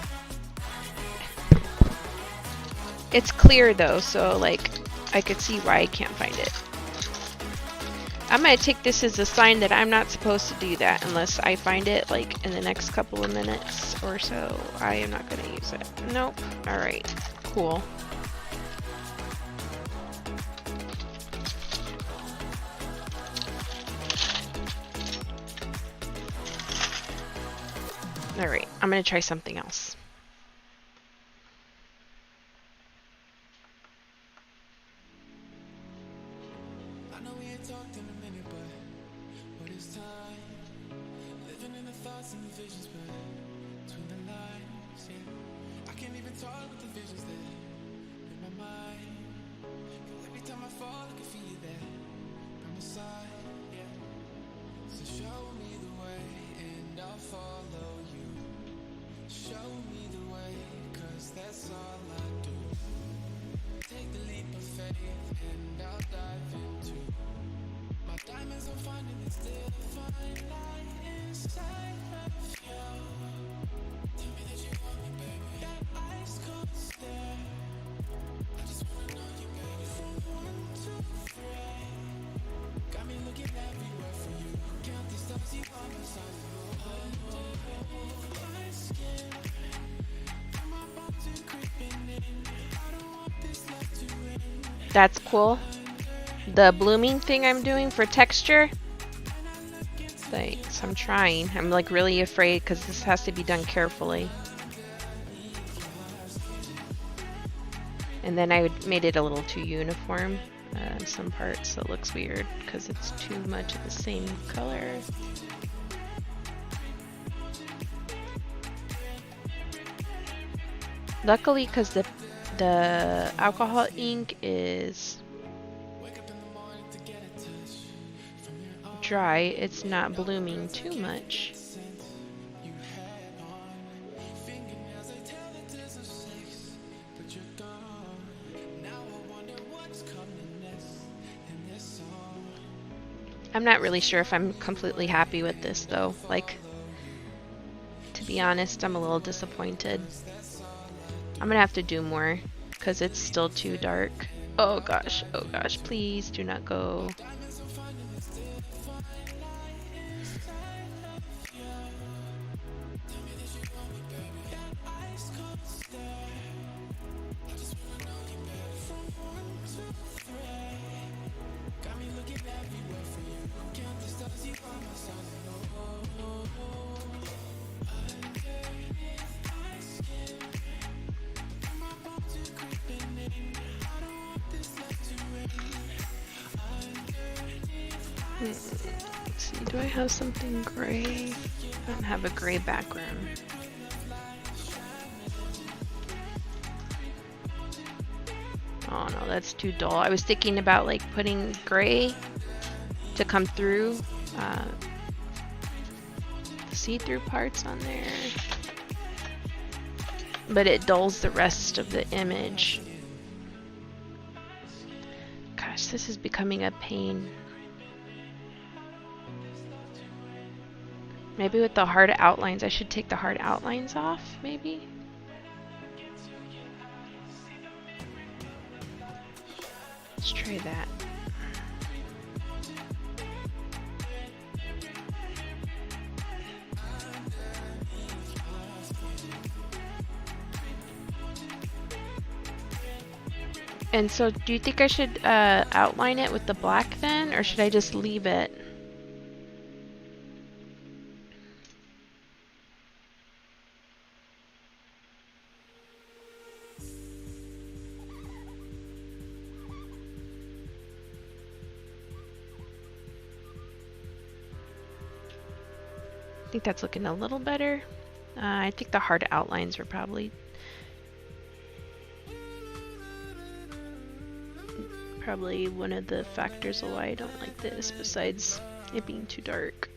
It's clear though, so like I could see why I can't find it. I'm gonna take this as a sign that I'm not supposed to do that unless I find it like in the next couple of minutes or so. I am not gonna use it. Nope. Alright. Cool. Alright, I'm gonna try something else. can't even talk with the visions that in my mind. 'Cause every time I fall, I can feel you there by my side. Yeah. So show me the way, and I'll follow you. Show me the way, 'cause that's all I do. Take the leap of faith, and I'll dive into my diamonds. I'm finding it still fine light inside of you. Tell me that you want me, baby. That ice cold stare. I just wanna know you, baby. From 1 to 3, got me looking everywhere for you. Count the stars, you are my sun. Underneath my skin, feel my bones are creeping in. I don't want this love to end. That's cool. The blooming thing I'm doing for texture. Thanks. I'm trying. I'm like really afraid because this has to be done carefully. And then I made it a little too uniform in some parts, so it looks weird because it's too much of the same color. Luckily, because the alcohol ink is dry, it's not blooming too much. I'm not really sure if I'm completely happy with this though. Like, to be honest, I'm a little disappointed. I'm gonna have to do more because it's still too dark. Oh gosh, please do not go. Let's see, do I have something gray? I don't have a gray background. Oh no, that's too dull. I was thinking about like putting gray to come through the see-through parts on there, but it dulls the rest of the image. Gosh, this is becoming a pain. Maybe with the hard outlines, I should take the hard outlines off, maybe? Let's try that. And so, do you think I should outline it with the black then, or should I just leave it? I think that's looking a little better. I think the hard outlines are probably one of the factors of why I don't like this, besides it being too dark.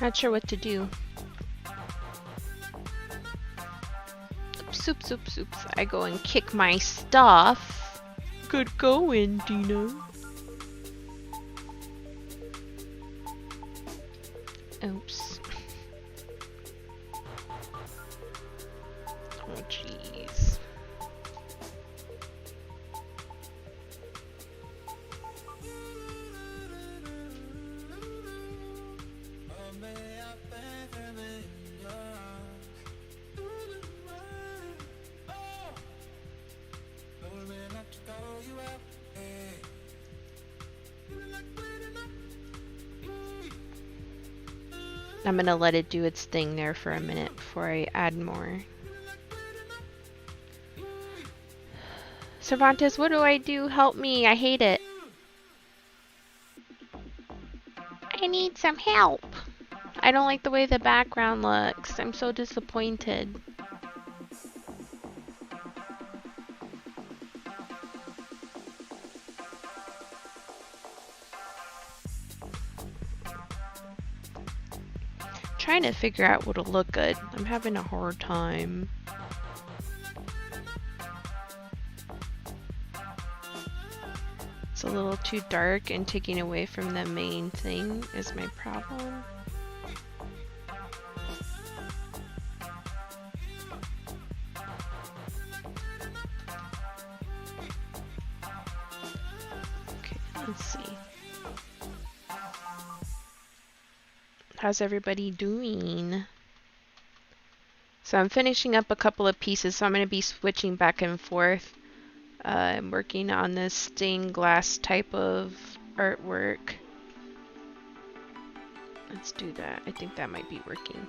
Not sure what to do. Oops. I go and kick my stuff. Good going, Dino. Oops. Oh, jeez. I'm gonna let it do its thing there for a minute before I add more. Cervantes, what do I do? Help me, I hate it. I need some help. I don't like the way the background looks. I'm so disappointed. Trying to figure out what'll look good. I'm having a hard time. It's a little too dark and taking away from the main thing is my problem. Okay, let's see. How's everybody doing? So I'm finishing up a couple of pieces, so I'm going to be switching back and forth. I'm working on this stained glass type of artwork. Let's do that. I think that might be working.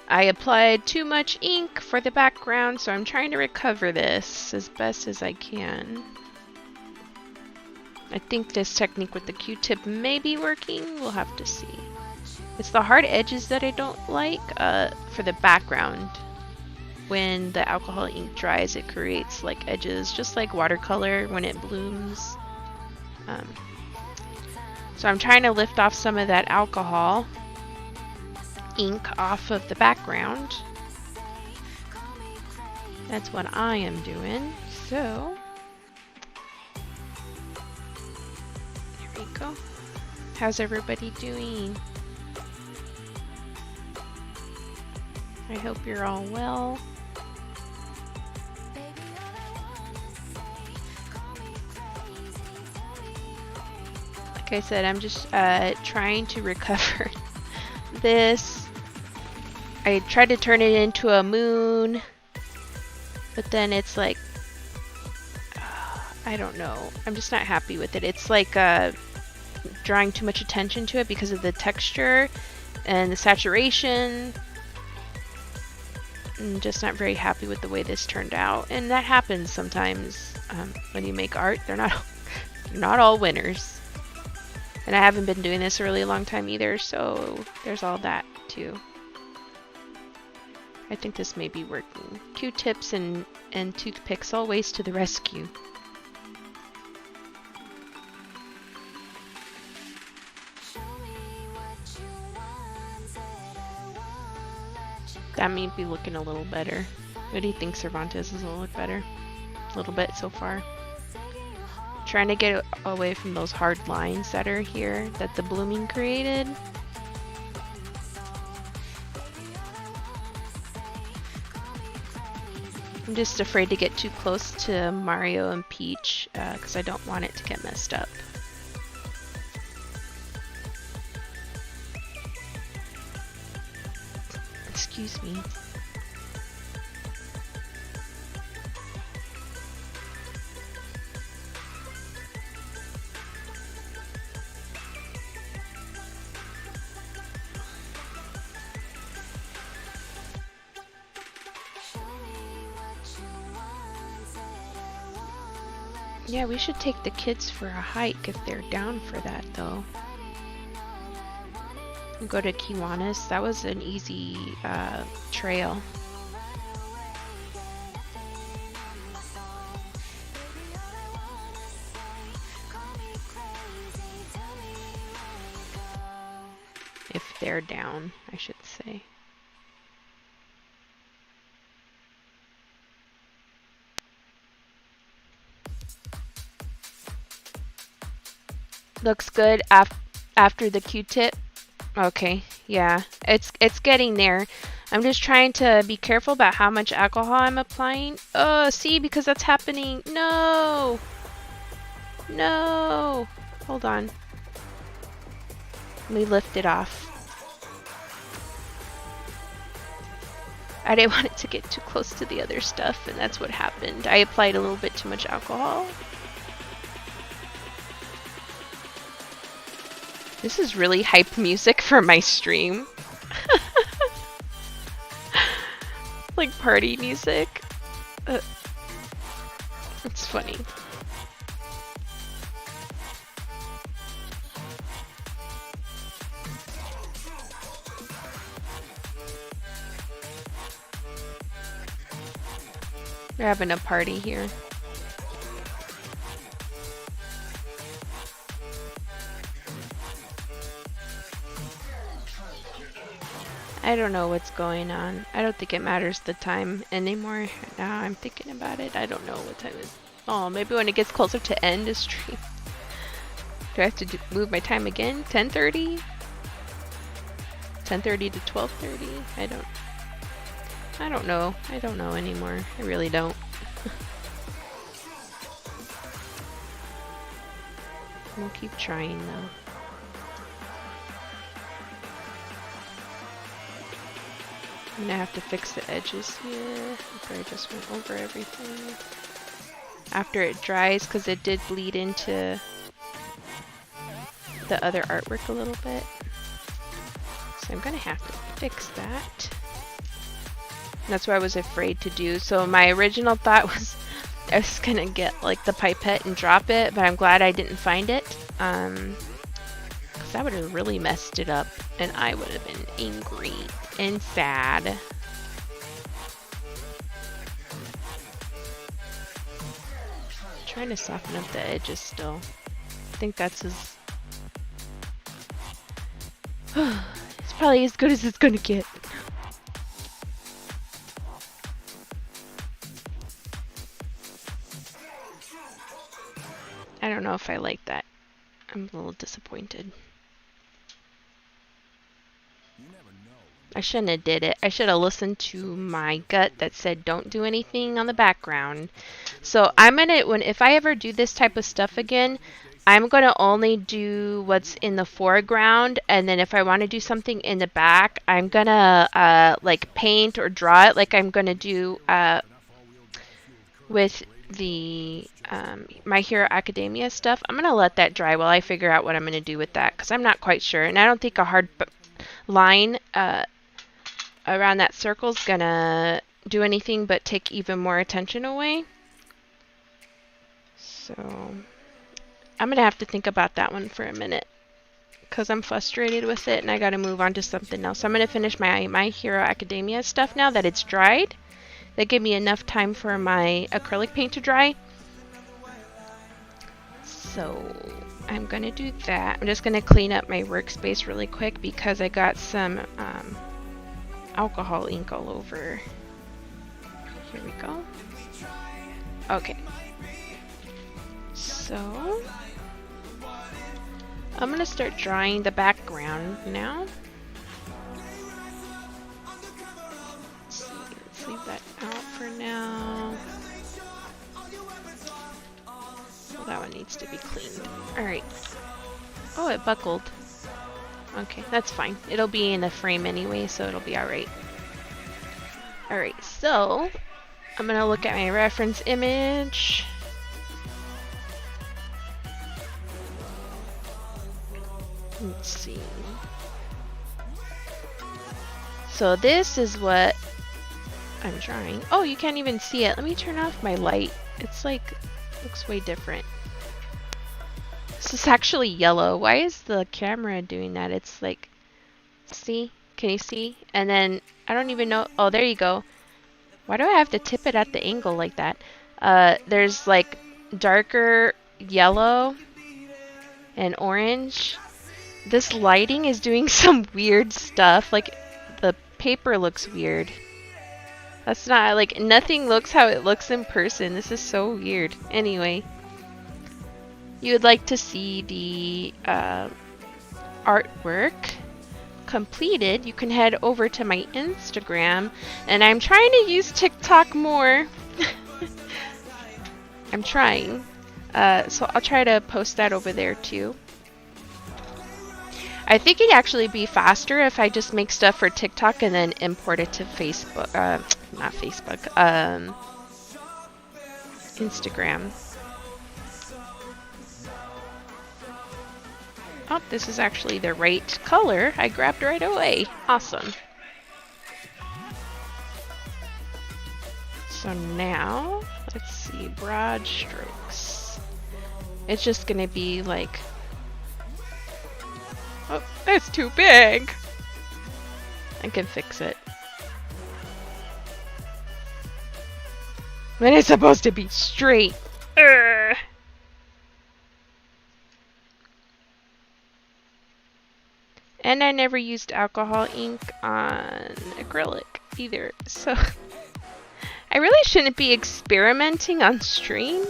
I applied too much ink for the background, so I'm trying to recover this as best as I can. I think this technique with the Q-tip may be working. We'll have to see. It's the hard edges that I don't like for the background. When the alcohol ink dries, it creates like edges, just like watercolor when it blooms. So I'm trying to lift off some of that alcohol ink off of the background. That's what I am doing. So, there we go. How's everybody doing? I hope you're all well. Like I said, I'm just trying to recover this. I tried to turn it into a moon, but then it's like, I don't know. I'm just not happy with it. It's like drawing too much attention to it because of the texture and the saturation. I'm just not very happy with the way this turned out, and that happens sometimes when you make art. They're not all winners, and I haven't been doing this a really long time either, so there's all that too. I think this may be working. Q-tips and toothpicks always to the rescue. That may be looking a little better. What do you think, Cervantes? Does it look better? A little bit so far. Trying to get away from those hard lines that are here that the blooming created. I'm just afraid to get too close to Mario and Peach because I don't want it to get messed up. Excuse me. Yeah, we should take the kids for a hike if they're down for that, though. Go to Kiwanis. That was an easy trail. they're down, I should say. Looks good after the Q-tip. Okay, yeah, it's getting there. I'm just trying to be careful about how much alcohol I'm applying. Oh, see, because that's happening. No! No! Hold on. Let me lift it off. I didn't want it to get too close to the other stuff, and that's what happened. I applied a little bit too much alcohol. This is really hype music for my stream. Like party music. It's funny. We're having a party here. I don't know what's going on. I don't think it matters the time anymore. Now I'm thinking about it. I don't know what time it is. Oh, maybe when it gets closer to end the stream. Do I have to move my time again? 10:30? 10:30 to 12:30? I don't know. I don't know anymore. I really don't. We'll keep trying though. I'm gonna have to fix the edges here after I just went over everything. After it dries, because it did bleed into the other artwork a little bit. So I'm gonna have to fix that. That's what I was afraid to do. So my original thought was I was gonna get like the pipette and drop it, but I'm glad I didn't find it. Because that would have really messed it up and I would have been angry and sad. Trying to soften up the edges still. I think that's as it's probably as good as it's gonna get. I don't know if I like that. I'm a little disappointed. I shouldn't have did it. I should have listened to my gut that said don't do anything on the background. So I'm gonna, if I ever do this type of stuff again, I'm gonna only do what's in the foreground, and then if I want to do something in the back, I'm gonna like paint or draw it like I'm gonna do with the My Hero Academia stuff. I'm gonna let that dry while I figure out what I'm gonna do with that, because I'm not quite sure, and I don't think a hard line around that circle is gonna do anything but take even more attention away. So I'm gonna have to think about that one for a minute because I'm frustrated with it and I gotta move on to something else. So I'm gonna finish my Hero Academia stuff now that it's dried. That gave me enough time for my acrylic paint to dry. So I'm gonna do that. I'm just gonna clean up my workspace really quick because I got some alcohol ink all over. Here we go. Okay. So I'm gonna start drawing the background now. Let's leave that out for now. Well, that one needs to be cleaned. Alright. Oh, it buckled. Okay, that's fine. It'll be in the frame anyway, so it'll be alright. Alright, so I'm gonna look at my reference image. Let's see. So this is what I'm drawing. Oh, you can't even see it. Let me turn off my light. It's like, looks way different. This is actually yellow. Why is the camera doing that? It's like, see? Can you see? And then, I don't even know. Oh, there you go. Why do I have to tip it at the angle like that? There's like darker yellow and orange. This lighting is doing some weird stuff. Like, the paper looks weird. That's not, like, nothing looks how it looks in person. This is so weird. Anyway. You would like to see the artwork completed, you can head over to my Instagram. And I'm trying to use TikTok more. I'm trying. So I'll try to post that over there too. I think it'd actually be faster if I just make stuff for TikTok and then import it to Facebook. Not Facebook. Instagram. Oh, this is actually the right color I grabbed right away. Awesome. So now, let's see, broad strokes. It's just gonna be like, oh, that's too big. I can fix it. When it's supposed to be straight. Urgh. And I never used alcohol ink on acrylic either, so I really shouldn't be experimenting on stream.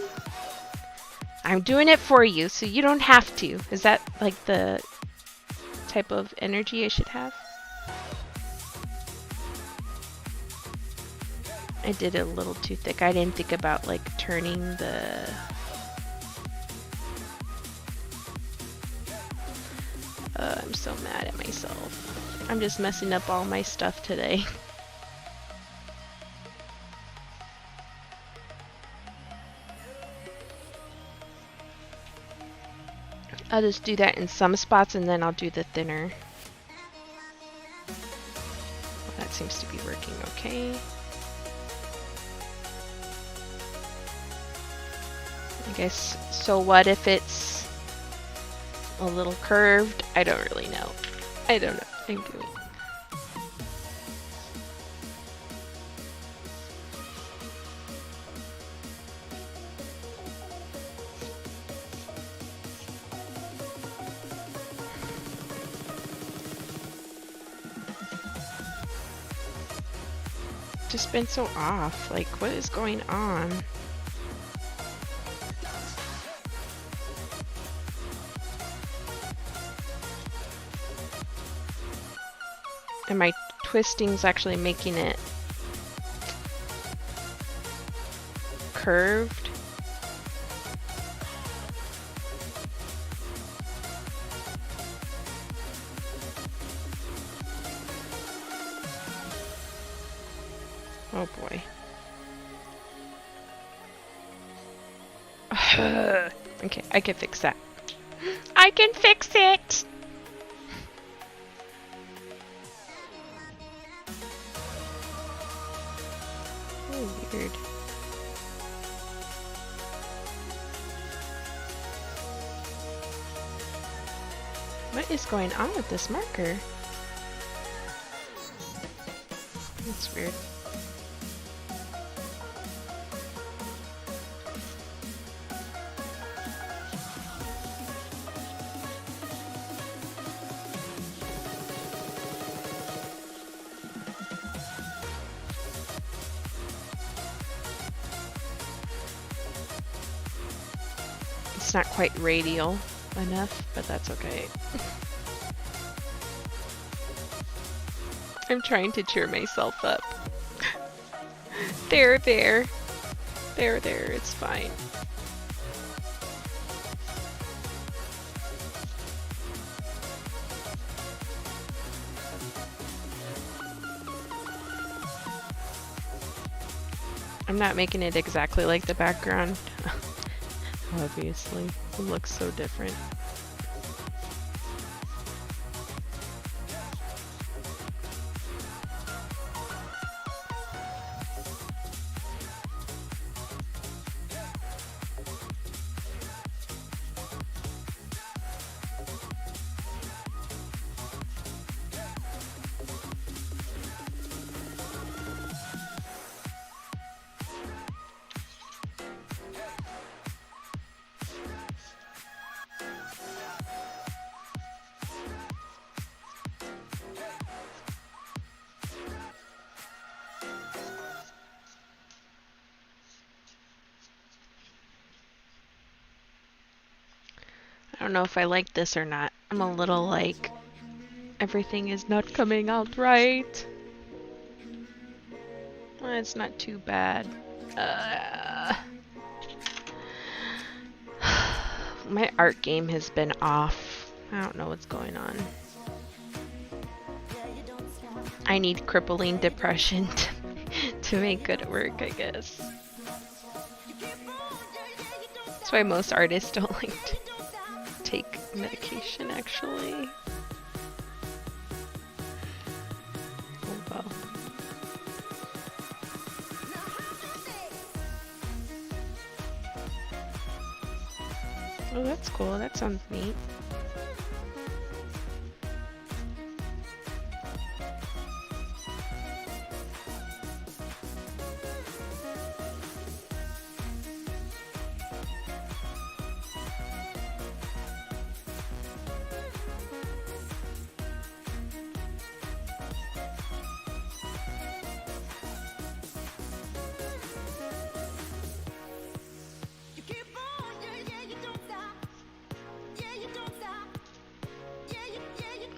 I'm doing it for you, so you don't have to. Is that like the type of energy I should have? I did it a little too thick. I didn't think about like turning the... I'm so mad at myself. I'm just messing up all my stuff today. I'll just do that in some spots and then I'll do the thinner. Well, that seems to be working okay. I guess, so what if it's a little curved? I don't really know. I don't know what I'm doing. Just been so off. Like, what is going on? And my twisting's actually making it curved. Oh boy. Okay, I can fix that. I can fix it! Oh, weird. What is going on with this marker? That's weird. It's not quite radial enough, but that's okay. I'm trying to cheer myself up. There, it's fine. I'm not making it exactly like the background. Obviously, it looks so different. I don't know if I like this or not. I'm a little like, everything is not coming out right. Well, it's not too bad. My art game has been off. I don't know what's going on. I need crippling depression to make good work, I guess. That's why most artists don't like to take medication, actually. Oh well. Oh, that's cool. That sounds neat.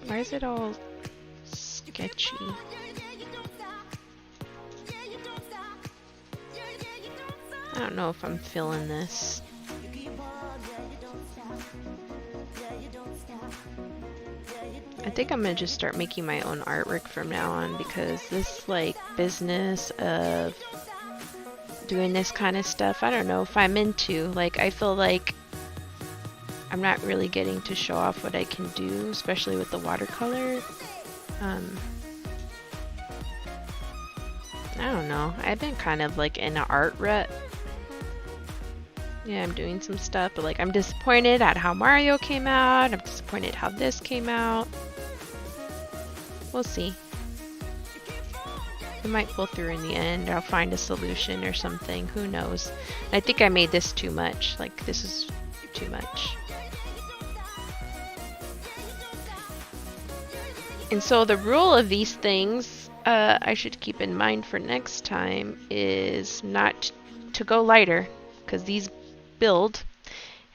Why is it all sketchy? I don't know if I'm feeling this. I think I'm gonna just start making my own artwork from now on, because this like business of doing this kind of stuff, I don't know if I'm into. Like, I feel like I'm not really getting to show off what I can do, especially with the watercolor. I don't know. I've been kind of like in an art rut. Yeah, I'm doing some stuff, but like I'm disappointed at how Mario came out. I'm disappointed how this came out. We'll see. It might pull through in the end. I'll find a solution or something. Who knows? I think I made this too much. Like, this is too much. And so the rule of these things, I should keep in mind for next time, is not to go lighter, because these build,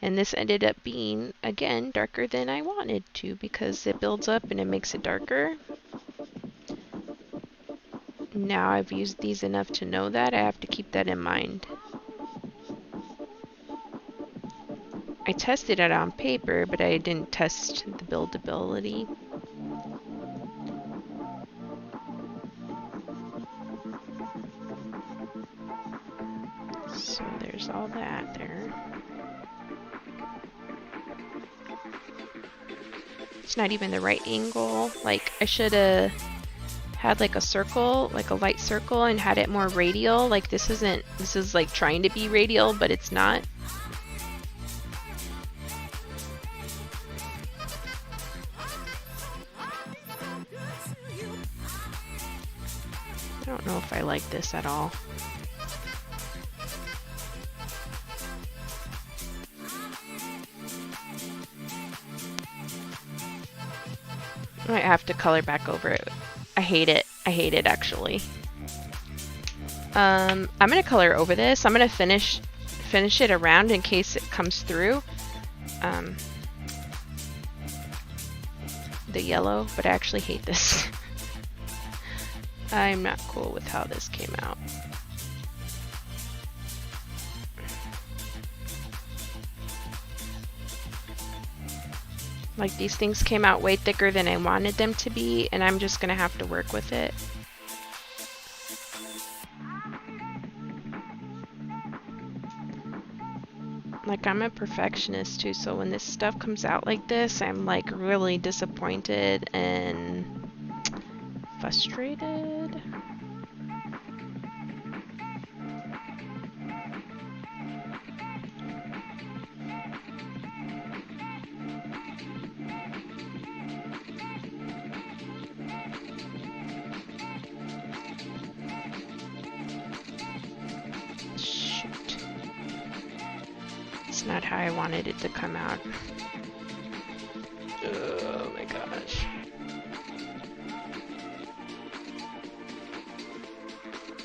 and this ended up being, again, darker than I wanted to, because it builds up and it makes it darker. Now I've used these enough to know that. I have to keep that in mind. I tested it on paper, but I didn't test the buildability. So there's all that there. It's not even the right angle. Like, I should have had like a circle, like a light circle, and had it more radial. Like, this is like trying to be radial, but it's not. I don't know if I like this at all. I might have to color back over it. I hate it. I hate it, actually. I'm gonna color over this. I'm gonna finish it around in case it comes through. The yellow, but I actually hate this. I'm not cool with how this came out. Like, these things came out way thicker than I wanted them to be, and I'm just gonna have to work with it. Like, I'm a perfectionist too, so when this stuff comes out like this, I'm like really disappointed and frustrated. Not how I wanted it to come out. Oh my gosh.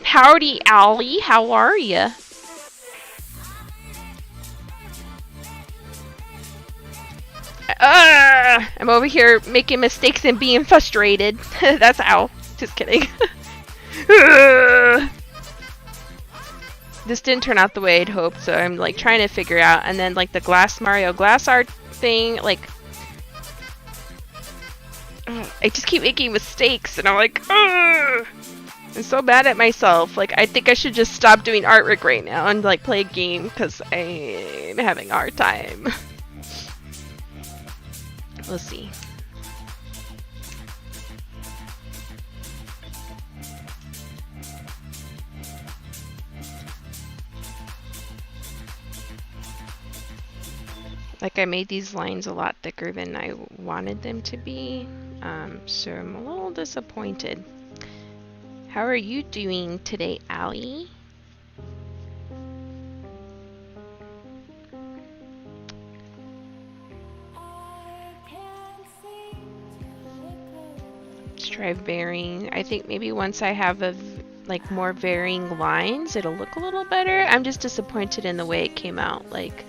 Howdy, Allie. How are ya? I'm over here making mistakes and being frustrated. That's how. Just kidding. This didn't turn out the way I'd hoped, so I'm like trying to figure out. And then like the Mario Glass art thing, like I just keep making mistakes, and I'm like, I'm so bad at myself. Like I think I should just stop doing artwork right now and like play a game because I'm having a hard time. We'll see. Like I made these lines a lot thicker than I wanted them to be, so I'm a little disappointed. How are you doing today, Allie? Let's try varying. I think maybe once I have like more varying lines, it'll look a little better. I'm just disappointed in the way it came out. Like,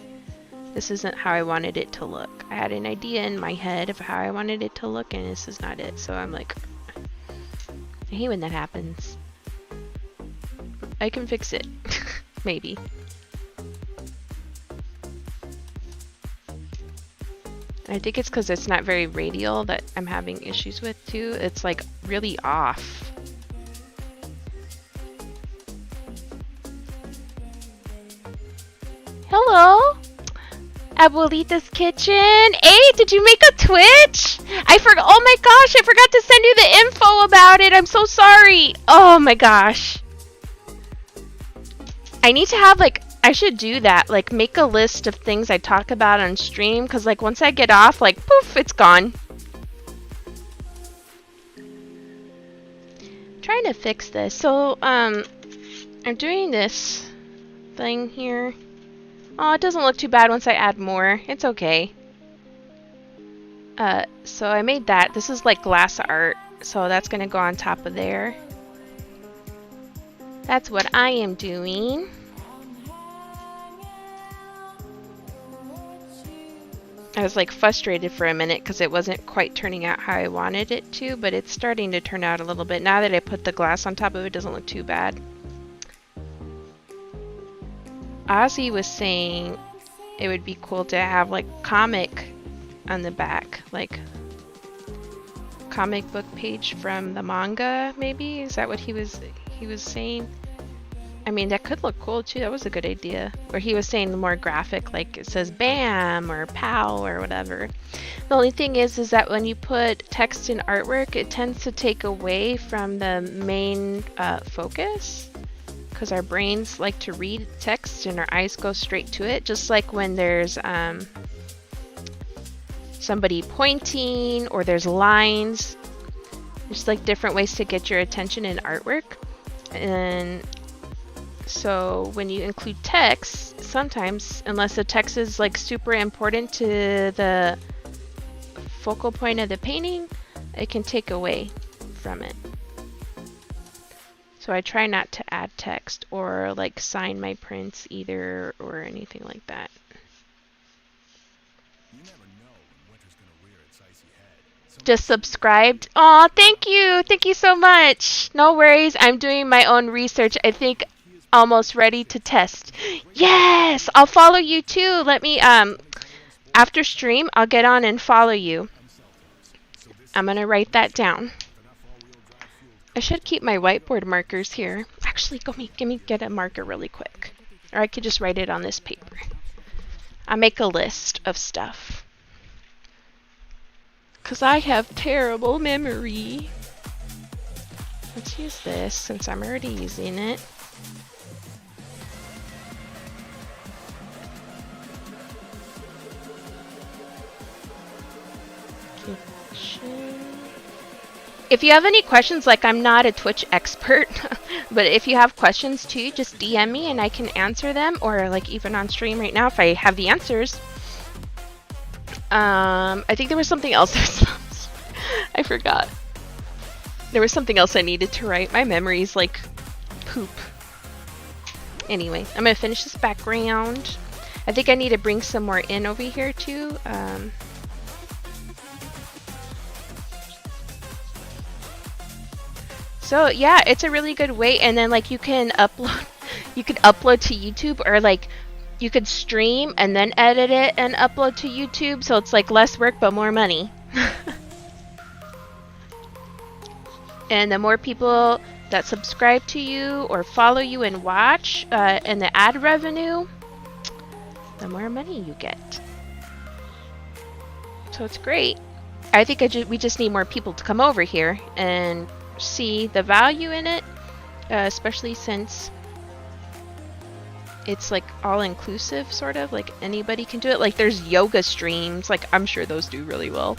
this isn't how I wanted it to look. I had an idea in my head of how I wanted it to look, and this is not it. So I'm like, I hate when that happens. I can fix it. Maybe. I think it's because it's not very radial that I'm having issues with too. It's like really off. Hello? Abuelita's Kitchen. Hey, did you make a Twitch? I forgot. Oh my gosh, I forgot to send you the info about it. I'm so sorry. Oh my gosh. I need to have like, I should do that. Like make a list of things I talk about on stream. Cause like once I get off, like poof, it's gone. Trying to fix this. So, I'm doing this thing here. Oh, it doesn't look too bad once I add more. It's okay. So I made that. This is like glass art. So that's gonna go on top of there. That's what I am doing. I was like frustrated for a minute because it wasn't quite turning out how I wanted it to, but it's starting to turn out a little bit. Now that I put the glass on top of it, it doesn't look too bad. Ozzy was saying it would be cool to have like comic on the back, like comic book page from the manga, maybe? Is that what he was saying? I mean, that could look cool too. That was a good idea. Or he was saying more graphic, like it says BAM or POW or whatever. The only thing is that when you put text in artwork, it tends to take away from the main focus. Because our brains like to read text and our eyes go straight to it. Just like when there's somebody pointing or there's lines. There's like different ways to get your attention in artwork. And so when you include text, sometimes, unless the text is like super important to the focal point of the painting, it can take away from it. So I try not to add text or like sign my prints either or anything like that. You never know when winter's gonna rear its icy head. Just subscribed. Aw, thank you. Thank you so much. No worries. I'm doing my own research. I think almost ready to test. Yes! I'll follow you too. Let me, after stream, I'll get on and follow you. I'm gonna write that down. I should keep my whiteboard markers here. Actually, get a marker really quick. Or I could just write it on this paper. I'll make a list of stuff. 'Cause I have terrible memory. Let's use this since I'm already using it. If you have any questions, like I'm not a Twitch expert, but if you have questions too, just DM me and I can answer them, or like even on stream right now if I have the answers. I think there was something else. I forgot. There was something else I needed to write. My memory's like poop. Anyway, I'm gonna finish this background. I think I need to bring some more in over here too. So yeah, it's a really good way, and then like you can upload to YouTube, or like you could stream and then edit it and upload to YouTube, so it's like less work but more money. And the more people that subscribe to you or follow you and watch, and the ad revenue, the more money you get. So it's great. I think we just need more people to come over here and see the value in it, especially since it's like all inclusive, sort of like anybody can do it. Like there's yoga streams, like I'm sure those do really well.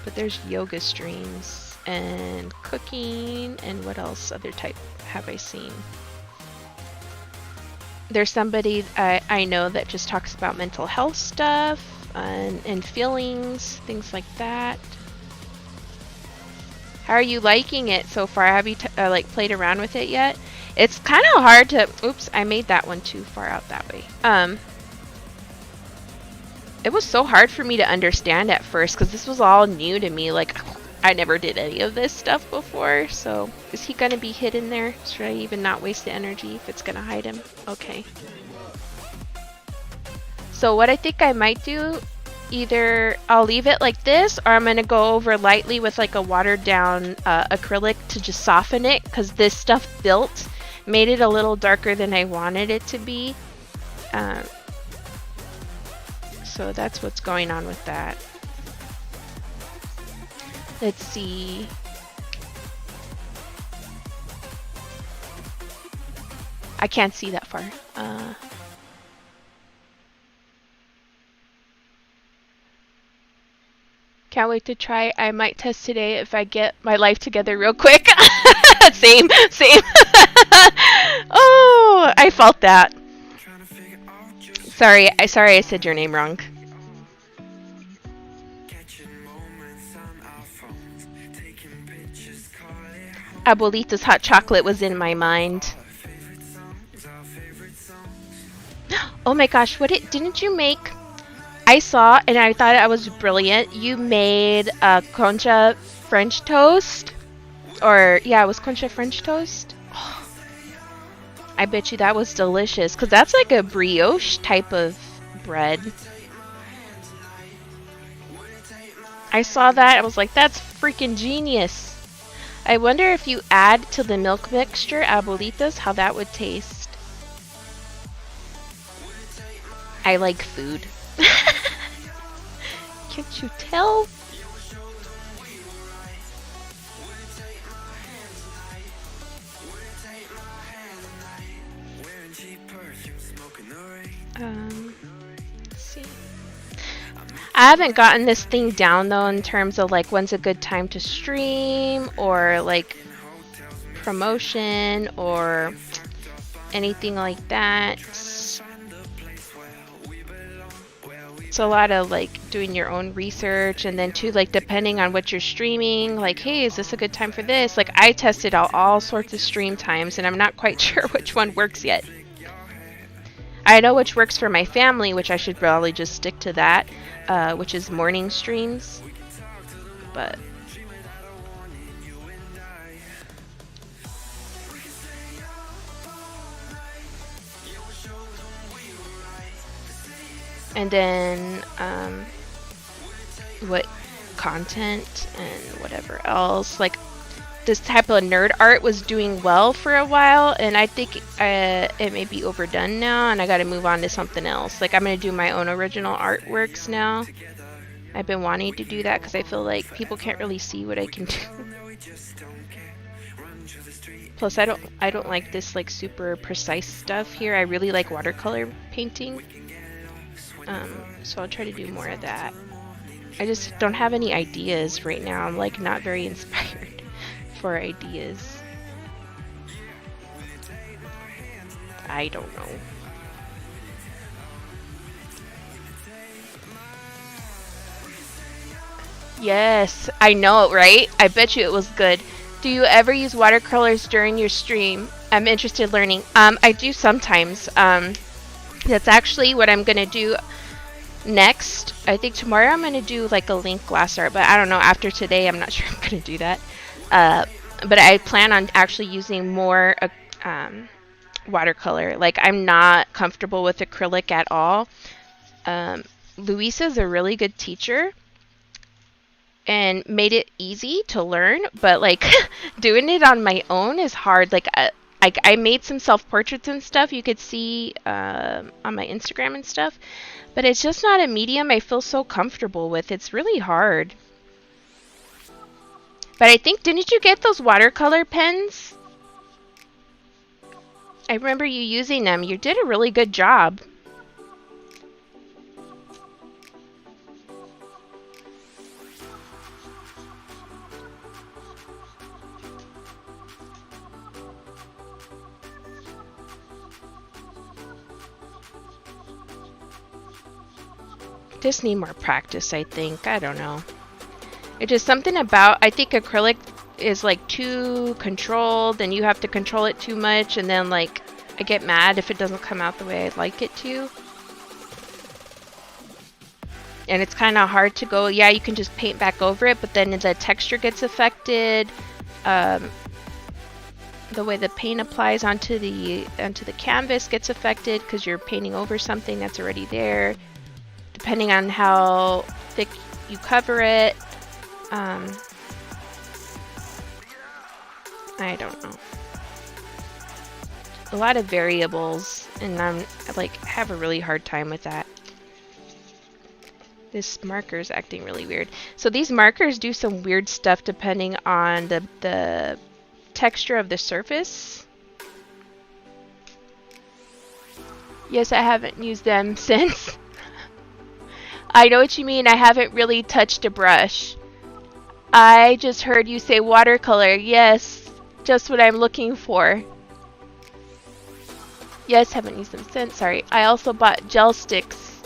But there's yoga streams and cooking, and what else other type have I seen? There's somebody I know that just talks about mental health stuff and feelings, things like that. How are you liking it so far? Have you like played around with it yet? It's kind of hard to. Oops, I made that one too far out that way. It was so hard for me to understand at first because this was all new to me. Like I never did any of this stuff before. So is he gonna be hidden there? Should I even not waste the energy if it's gonna hide him? Okay. So what I think I might do, either I'll leave it like this, or I'm gonna go over lightly with like a watered down acrylic to just soften it, because this stuff built made it a little darker than I wanted it to be. So that's what's going on with that. Let's see. I can't see that far. Can't wait to try. I might test today if I get my life together real quick. Same. Oh, I felt that. Sorry I said your name wrong. Abuelita's hot chocolate was in my mind. Oh my gosh, didn't you make? I saw and I thought it was brilliant. You made concha French toast, or yeah, it was concha French toast. Oh, I bet you that was delicious, because that's like a brioche type of bread. I saw that, I was like, that's freaking genius. I wonder if you add to the milk mixture Abuelitas, how that would taste. I like food. Can't you tell? Let's see. I haven't gotten this thing down though in terms of like when's a good time to stream, or like promotion or anything like that. It's a lot of like doing your own research, and then too like depending on what you're streaming, like hey, is this a good time for this? Like I tested out all sorts of stream times and I'm not quite sure which one works yet. I know which works for my family, which I should probably just stick to that, which is morning streams. But and then what content and whatever else, like this type of nerd art was doing well for a while, and I think it may be overdone now and I gotta move on to something else. Like I'm gonna do my own original artworks now. I've been wanting to do that because I feel like people can't really see what I can do. Plus I don't like this like super precise stuff here. I really like watercolor painting. So I'll try to do more of that. I just don't have any ideas right now. I'm like not very inspired for ideas. I don't know. Yes, I know, right? I bet you it was good. Do you ever use watercolors during your stream? I'm interested in learning. I do sometimes. That's actually what I'm gonna do. Next, I think tomorrow I'm going to do like a Link glass art, but I don't know, after today I'm not sure I'm going to do that. But I plan on actually using more watercolor. Like, I'm not comfortable with acrylic at all. Luisa's a really good teacher and made it easy to learn, but like doing it on my own is hard. Like I made some self-portraits and stuff you could see on my Instagram and stuff, but it's just not a medium I feel so comfortable with. It's really hard. But I think, didn't you get those watercolor pens? I remember you using them. You did a really good job. Just need more practice, I think. I don't know. It's just something about, I think acrylic is like too controlled and you have to control it too much, and then like I get mad if it doesn't come out the way I'd like it to. And it's kind of hard to go, yeah, you can just paint back over it, but then the texture gets affected. The way the paint applies onto the canvas gets affected because you're painting over something that's already there. Depending on how thick you cover it. I don't know. A lot of variables, and I have a really hard time with that. This marker's acting really weird. So these markers do some weird stuff depending on the texture of the surface. Yes, I haven't used them since. I know what you mean. I haven't really touched a brush. I just heard you say watercolor. Yes, just what I'm looking for. Yes, haven't used them since. Sorry. I also bought gel sticks.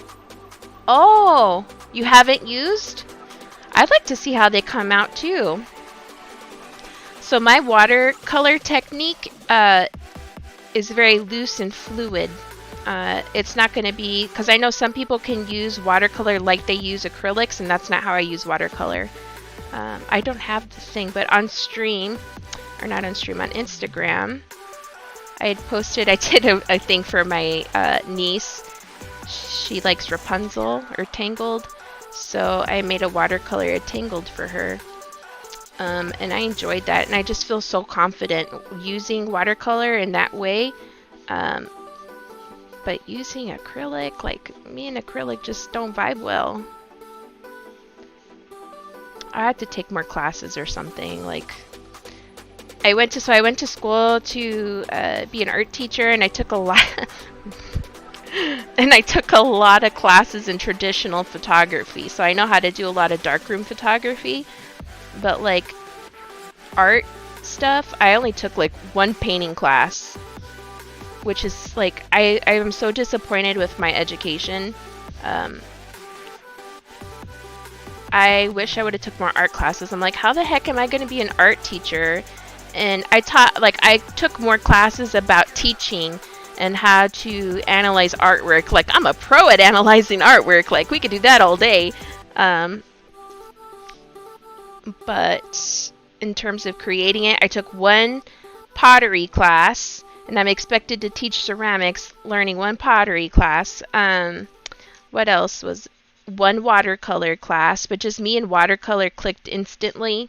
Oh, you haven't used? I'd like to see how they come out too. So my watercolor technique is very loose and fluid. It's not going to be, because I know some people can use watercolor like they use acrylics, and that's not how I use watercolor. I don't have the thing, but on stream, or not on stream, on Instagram, I had posted, I did a thing for my niece. She likes Rapunzel or Tangled, so I made a watercolor Tangled for her. And I enjoyed that, and I just feel so confident using watercolor in that way. But using acrylic, like, me and acrylic just don't vibe well. I had to take more classes or something. Like, I went to school to be an art teacher, and I took a lot and I took a lot of classes in traditional photography. So I know how to do a lot of darkroom photography, but like art stuff, I only took like one painting class, which is like, I am so disappointed with my education. I wish I would have took more art classes. I'm like, how the heck am I going to be an art teacher? And I took more classes about teaching and how to analyze artwork. Like, I'm a pro at analyzing artwork. Like, we could do that all day. But in terms of creating it, I took one pottery class, and I'm expected to teach ceramics, learning one pottery class. What else was one watercolor class, but just me and watercolor clicked instantly.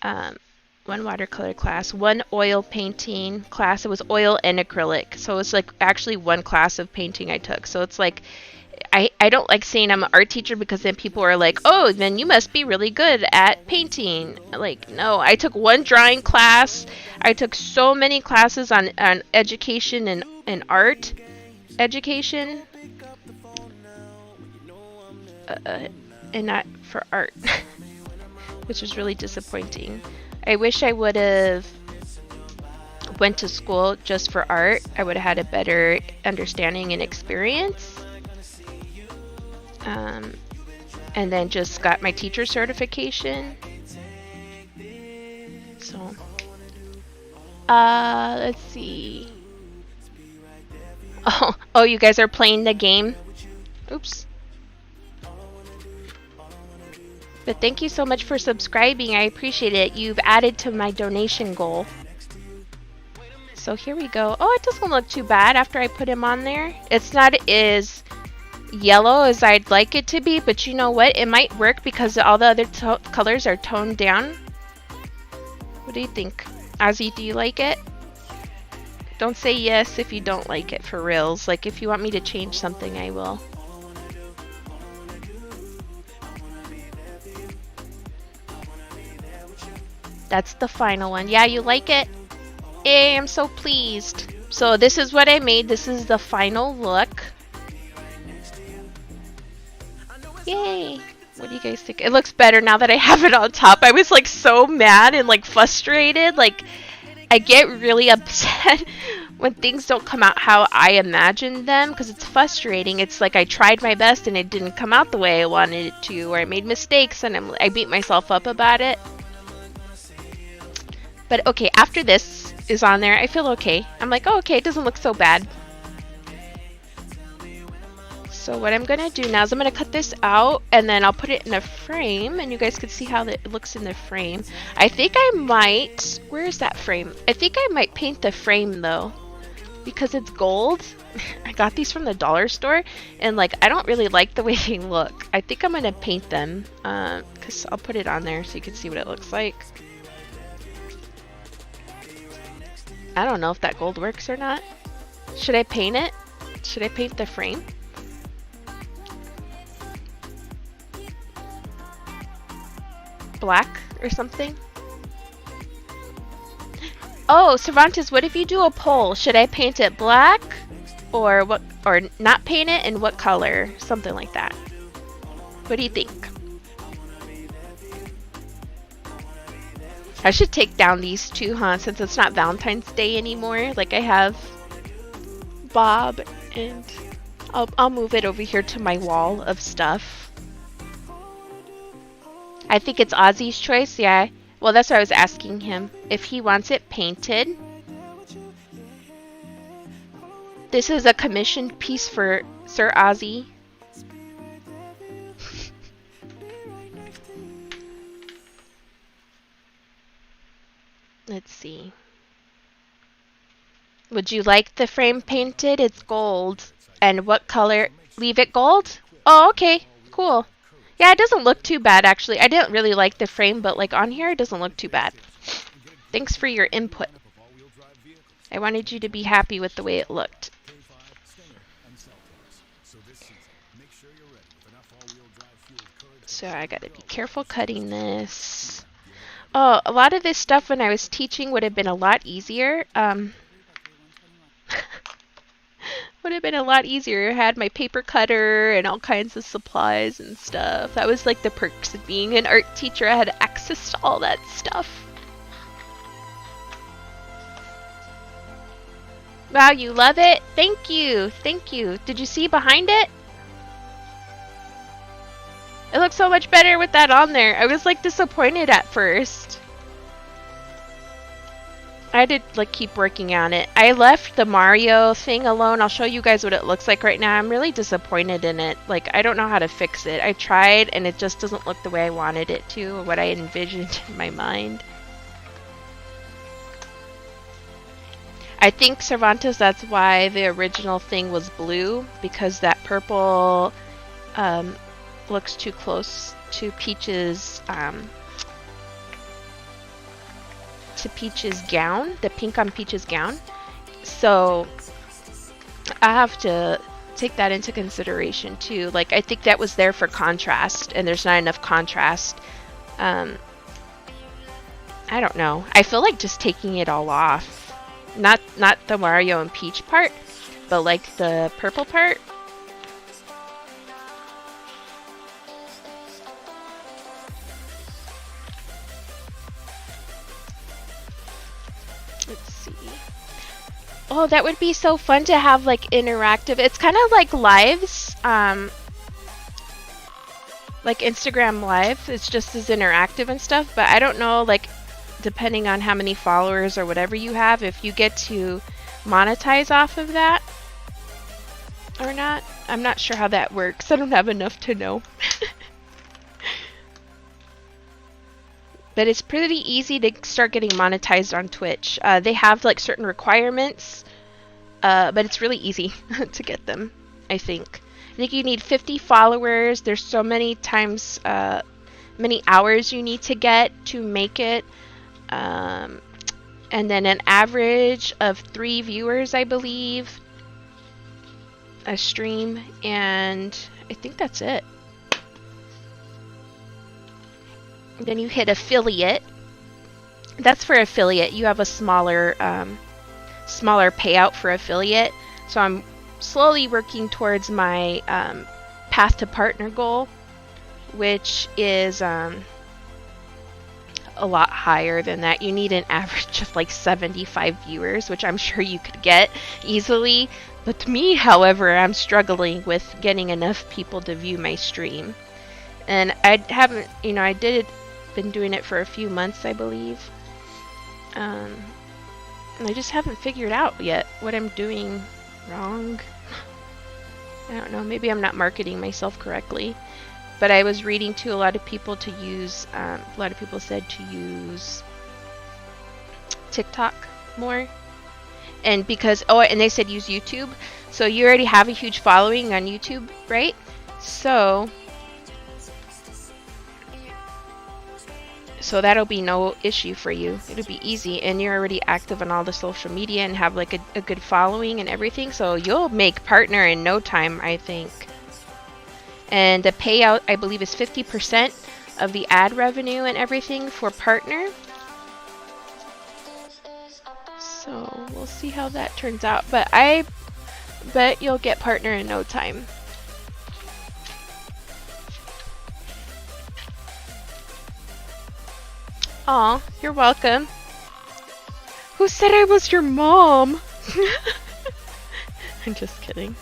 One watercolor class, one oil painting class. It was oil and acrylic, so it's like actually one class of painting I took. So it's like, I don't like saying I'm an art teacher, because then people are like, oh, then you must be really good at painting. Like, no, I took one drawing class. I took so many classes on education and art education, and not for art, which was really disappointing. I wish I would have went to school just for art. I would have had a better understanding and experience. And then just got my teacher certification. So, let's see. Oh, you guys are playing the game? Oops. But thank you so much for subscribing. I appreciate it. You've added to my donation goal. So here we go. Oh, it doesn't look too bad after I put him on there. It's not as yellow as I'd like it to be, but you know what? It might work because all the other colors are toned down. What do you think? Ozzy, do you like it? Don't say yes if you don't like it, for reals. Like, if you want me to change something, I will. That's the final one. Yeah, you like it? Yay, I'm so pleased. So this is what I made. This is the final look. Yay. What do you guys think? It looks better now that I have it on top. I was like so mad and like frustrated. Like, I get really upset when things don't come out how I imagined them because it's frustrating. It's like I tried my best and it didn't come out the way I wanted it to, or I made mistakes and I beat myself up about it. But okay, after this is on there, I feel okay. I'm like, oh, okay, it doesn't look so bad. So what I'm going to do now is I'm going to cut this out and then I'll put it in a frame and you guys can see how it looks in the frame. I think I might, where is that frame? I think I might paint the frame though because it's gold. I got these from the dollar store and like I don't really like the way they look. I think I'm going to paint them because I'll put it on there so you can see what it looks like. I don't know if that gold works or not. Should I paint it? Should I paint the frame? Black or something? Oh, Cervantes, what if you do a poll? Should I paint it black or what, or not paint it, and what color? Something like that. What do you think? I should take down these two, huh? Since it's not Valentine's Day anymore. Like I have Bob, and I'll move it over here to my wall of stuff. I think it's Ozzy's choice, yeah. Well, that's what I was asking him. If he wants it painted. This is a commissioned piece for Sir Ozzy. Let's see. Would you like the frame painted? It's gold. And what color? Leave it gold? Oh, okay. Cool. Yeah, it doesn't look too bad, actually. I didn't really like the frame, but like on here, it doesn't look too bad. Thanks for your input. I wanted you to be happy with the way it looked. So I gotta be careful cutting this. Oh, a lot of this stuff when I was teaching would have been a lot easier. Would have been a lot easier. I had my paper cutter and all kinds of supplies and stuff. That was like the perks of being an art teacher. I had access to all that stuff. Wow, you love it? Thank you. Thank you. Did you see behind it? It looks so much better with that on there. I was like disappointed at first. I had to like keep working on it. I left the Mario thing alone. I'll show you guys what it looks like right now. I'm really disappointed in it. Like, I don't know how to fix it. I tried and it just doesn't look the way I wanted it to, or what I envisioned in my mind. I think, Cervantes, that's why the original thing was blue, because that purple looks too close to Peach's gown, the pink on Peach's gown. So I have to take that into consideration too. Like, I think that was there for contrast, and there's not enough contrast. I don't know. I feel like just taking it all off. Not the Mario and Peach part, but like the purple part. Let's see. Oh, that would be so fun to have like interactive. It's kind of like lives, like Instagram Live. It's just as interactive and stuff, but I don't know, like, depending on how many followers or whatever you have, if you get to monetize off of that or not. I'm not sure how that works. I don't have enough to know. But it's pretty easy to start getting monetized on Twitch. They have like certain requirements, but it's really easy to get them, I think. I think you need 50 followers. There's so many times, many hours you need to get to make it. And then an average of 3 viewers, I believe, a stream, and I think that's it. Then you hit affiliate. That's for affiliate. You have a smaller payout for affiliate. So I'm slowly working towards my path to partner goal, which is a lot higher than that. You need an average of like 75 viewers, which I'm sure you could get easily. But me, however, I'm struggling with getting enough people to view my stream. And I haven't, been doing it for a few months, I believe. And I just haven't figured out yet what I'm doing wrong. I don't know, maybe I'm not marketing myself correctly. But I was reading to a lot of people to use, a lot of people said to use TikTok more. And because, and they said use YouTube. So you already have a huge following on YouTube, right? So that'll be no issue for you. It'll be easy, and you're already active on all the social media and have like a good following and everything. So you'll make partner in no time, I think. And the payout, I believe, is 50% of the ad revenue and everything for partner. So we'll see how that turns out. But I bet you'll get partner in no time. Aw, you're welcome. Who said I was your mom? I'm just kidding.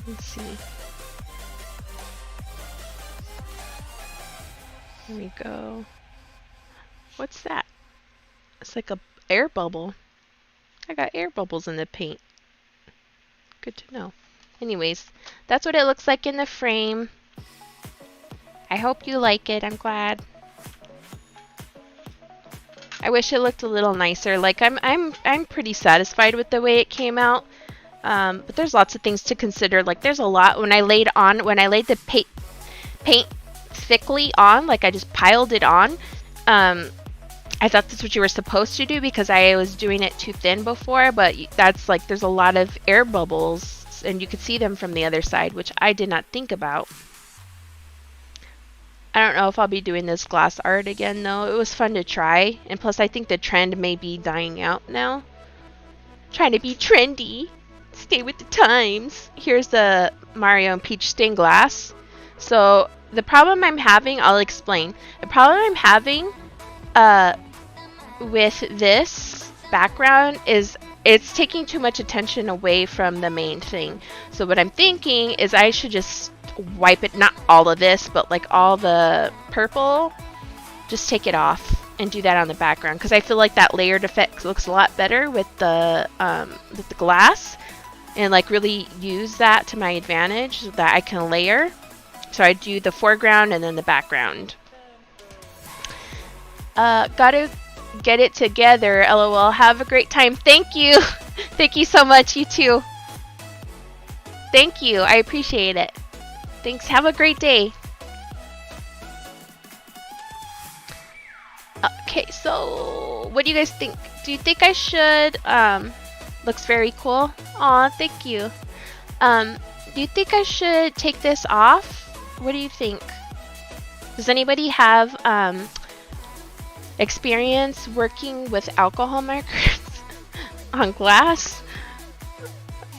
Let's see. Here we go. What's that? It's like a air bubble. I got air bubbles in the paint. Good to know. Anyways, that's what it looks like in the frame. I hope you like it. I'm glad. I wish it looked a little nicer. Like I'm pretty satisfied with the way it came out. But there's lots of things to consider. Like there's a lot when I laid the paint thickly on, like I just piled it on. I thought that's what you were supposed to do because I was doing it too thin before, but that's like there's a lot of air bubbles and you could see them from the other side, which I did not think about. I don't know if I'll be doing this glass art again though. It was fun to try, and plus I think the trend may be dying out now. Trying to be trendy. Stay with the times. Here's the Mario and Peach stained glass. So the problem I'm having, I'll explain. The problem I'm having with this background is it's taking too much attention away from the main thing. So what I'm thinking is I should just wipe it, not all of this, but like all the purple, just take it off and do that on the background because I feel like that layered effect looks a lot better with the glass, and like really use that to my advantage so that I can layer. So I do the foreground and then the background. Gotta get it together, LOL. Have a great time. Thank you. Thank you so much. You too. Thank you. I appreciate it. Thanks. Have a great day. Okay, so what do you guys think? Do you think I should, looks very cool. Aw, thank you. Do you think I should take this off? What do you think? Does anybody have, experience working with alcohol markers on glass?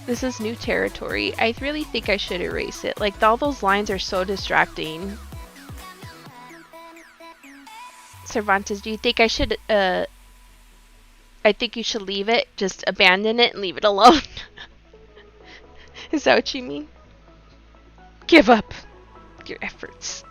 This is new territory. I really think I should erase it. Like, all those lines are so distracting. Cervantes, do you think I should, I think you should leave it, just abandon it and leave it alone? Is that what you mean? Give up your efforts.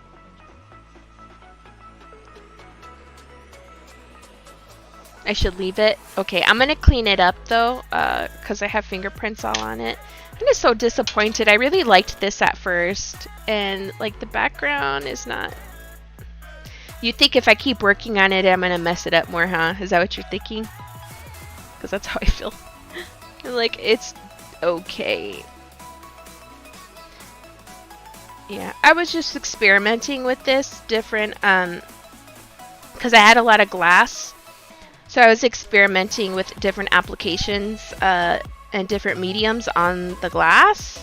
I should leave it. Okay, I'm gonna clean it up though, because I have fingerprints all on it. I'm just so disappointed. I really liked this at first, and like the background is not You think if I keep working on it, I'm gonna mess it up more, huh? Is that what you're thinking? Because that's how I feel. Like, it's okay. Yeah, I was just experimenting with this different, because I had a lot of glass. So I was experimenting with different applications and different mediums on the glass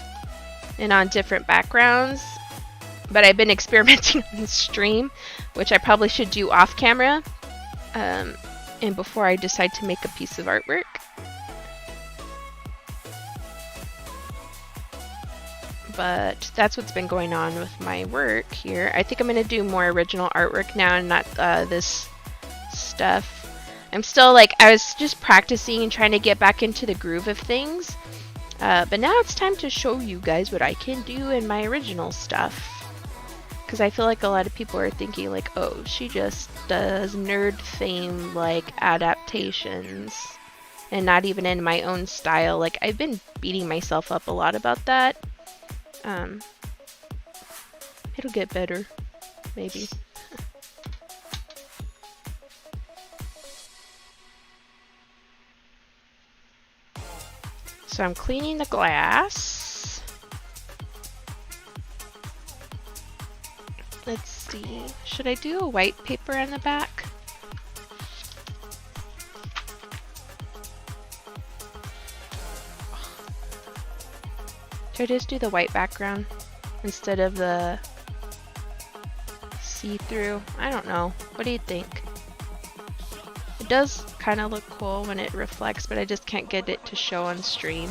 and on different backgrounds. But I've been experimenting on the stream, which I probably should do off camera, and before I decide to make a piece of artwork. But that's what's been going on with my work here. I think I'm going to do more original artwork now and not this stuff. I'm still like, I was just practicing and trying to get back into the groove of things. But now it's time to show you guys what I can do in my original stuff. Because I feel like a lot of people are thinking like, oh, she just does nerd theme like adaptations. And not even in my own style. Like, I've been beating myself up a lot about that. It'll get better, maybe. So I'm cleaning the glass. Let's see. Should I do a white paper on the back? Should I just do the white background instead of the see-through? I don't know. What do you think? It does kind of look cool when it reflects, but I just can't get it to show on stream.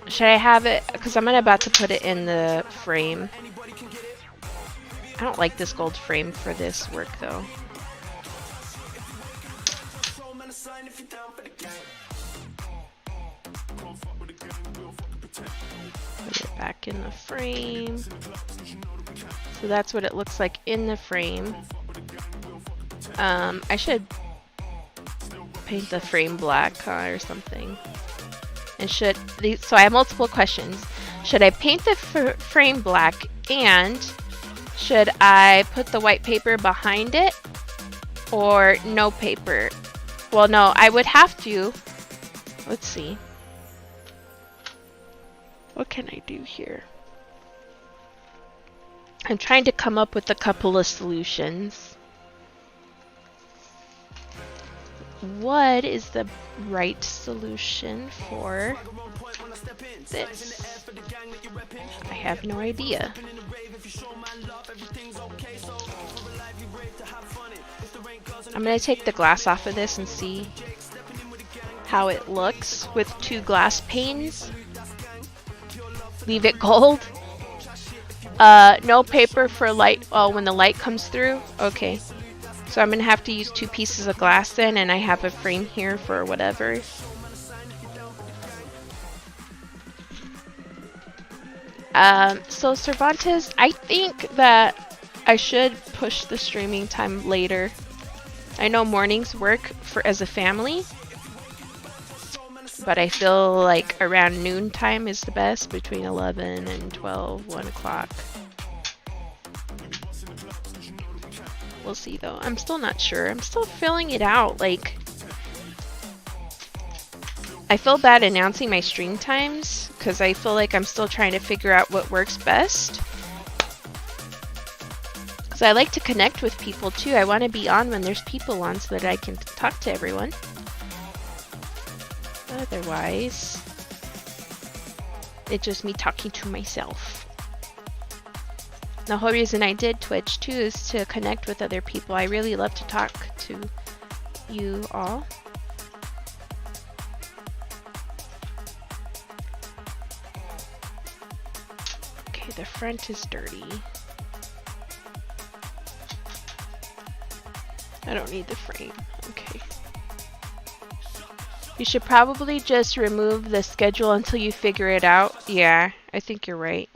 Should I have it? Because I'm about to put it in the frame. I don't like this gold frame for this work though. Put it back in the frame. So that's what it looks like in the frame. I should paint the frame black or something. And so I have multiple questions. Should I paint the frame black, and should I put the white paper behind it or no paper? Well, no, I would have to. Let's see. What can I do here? I'm trying to come up with a couple of solutions. What is the right solution for this? I have no idea. I'm going to take the glass off of this and see how it looks with two glass panes. Leave it gold. No paper for light. Oh, when the light comes through? Okay. So I'm going to have to use two pieces of glass then, and I have a frame here for whatever. So Cervantes, I think that I should push the streaming time later. I know mornings work as a family, but I feel like around noon time is the best, between 11 and 12, 1 o'clock. We'll see though. I'm still not sure. I'm still filling it out. Like, I feel bad announcing my stream times because I feel like I'm still trying to figure out what works best. Because I like to connect with people too. I want to be on when there's people on so that I can talk to everyone. Otherwise, it's just me talking to myself. The whole reason I did Twitch too is to connect with other people. I really love to talk to you all. Okay, the front is dirty. I don't need the frame. Okay. You should probably just remove the schedule until you figure it out. Yeah, I think you're right.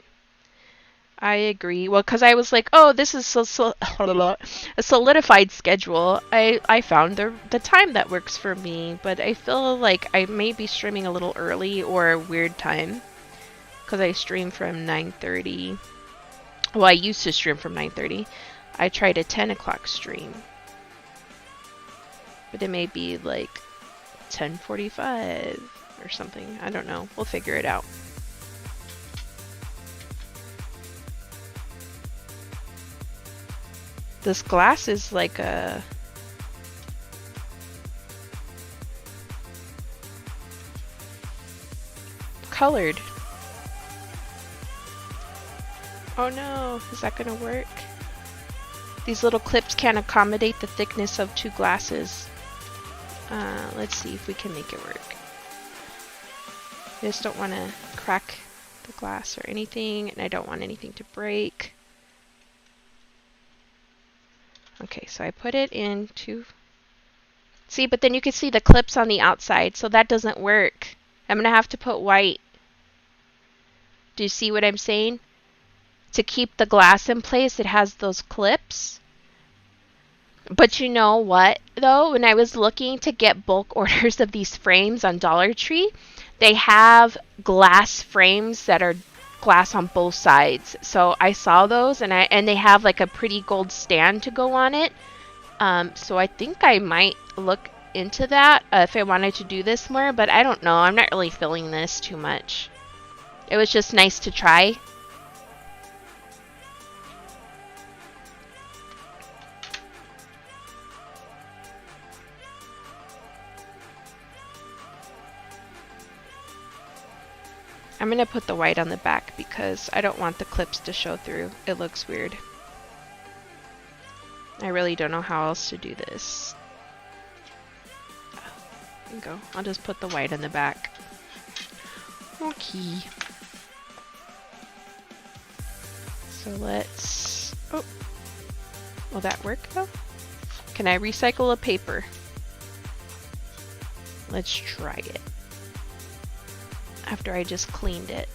I agree. Well, because I was like, oh, this is a solidified schedule. I found the time that works for me, but I feel like I may be streaming a little early or a weird time because I stream from 9:30 Well, I used to stream from 9:30. I tried a 10 o'clock stream. But it may be like 10:45 or something. I don't know. We'll figure it out. This glass is like a... colored. Oh no, is that gonna work? These little clips can't accommodate the thickness of two glasses. Let's see if we can make it work. I just don't want to crack the glass or anything, and I don't want anything to break. Okay, so I put it into... See, but then you can see the clips on the outside, so that doesn't work. I'm going to have to put white. Do you see what I'm saying? To keep the glass in place, it has those clips. But you know what, though? When I was looking to get bulk orders of these frames on Dollar Tree, they have glass frames that are glass on both sides. So I saw those, and they have like a pretty gold stand to go on it. So I think I might look into that if I wanted to do this more, but I don't know. I'm not really feeling this too much. It was just nice to try. I'm going to put the white on the back because I don't want the clips to show through. It looks weird. I really don't know how else to do this. There you go. I'll just put the white on the back. Okay. So let's... Oh. Will that work though? Can I recycle a paper? Let's try it. After I just cleaned it.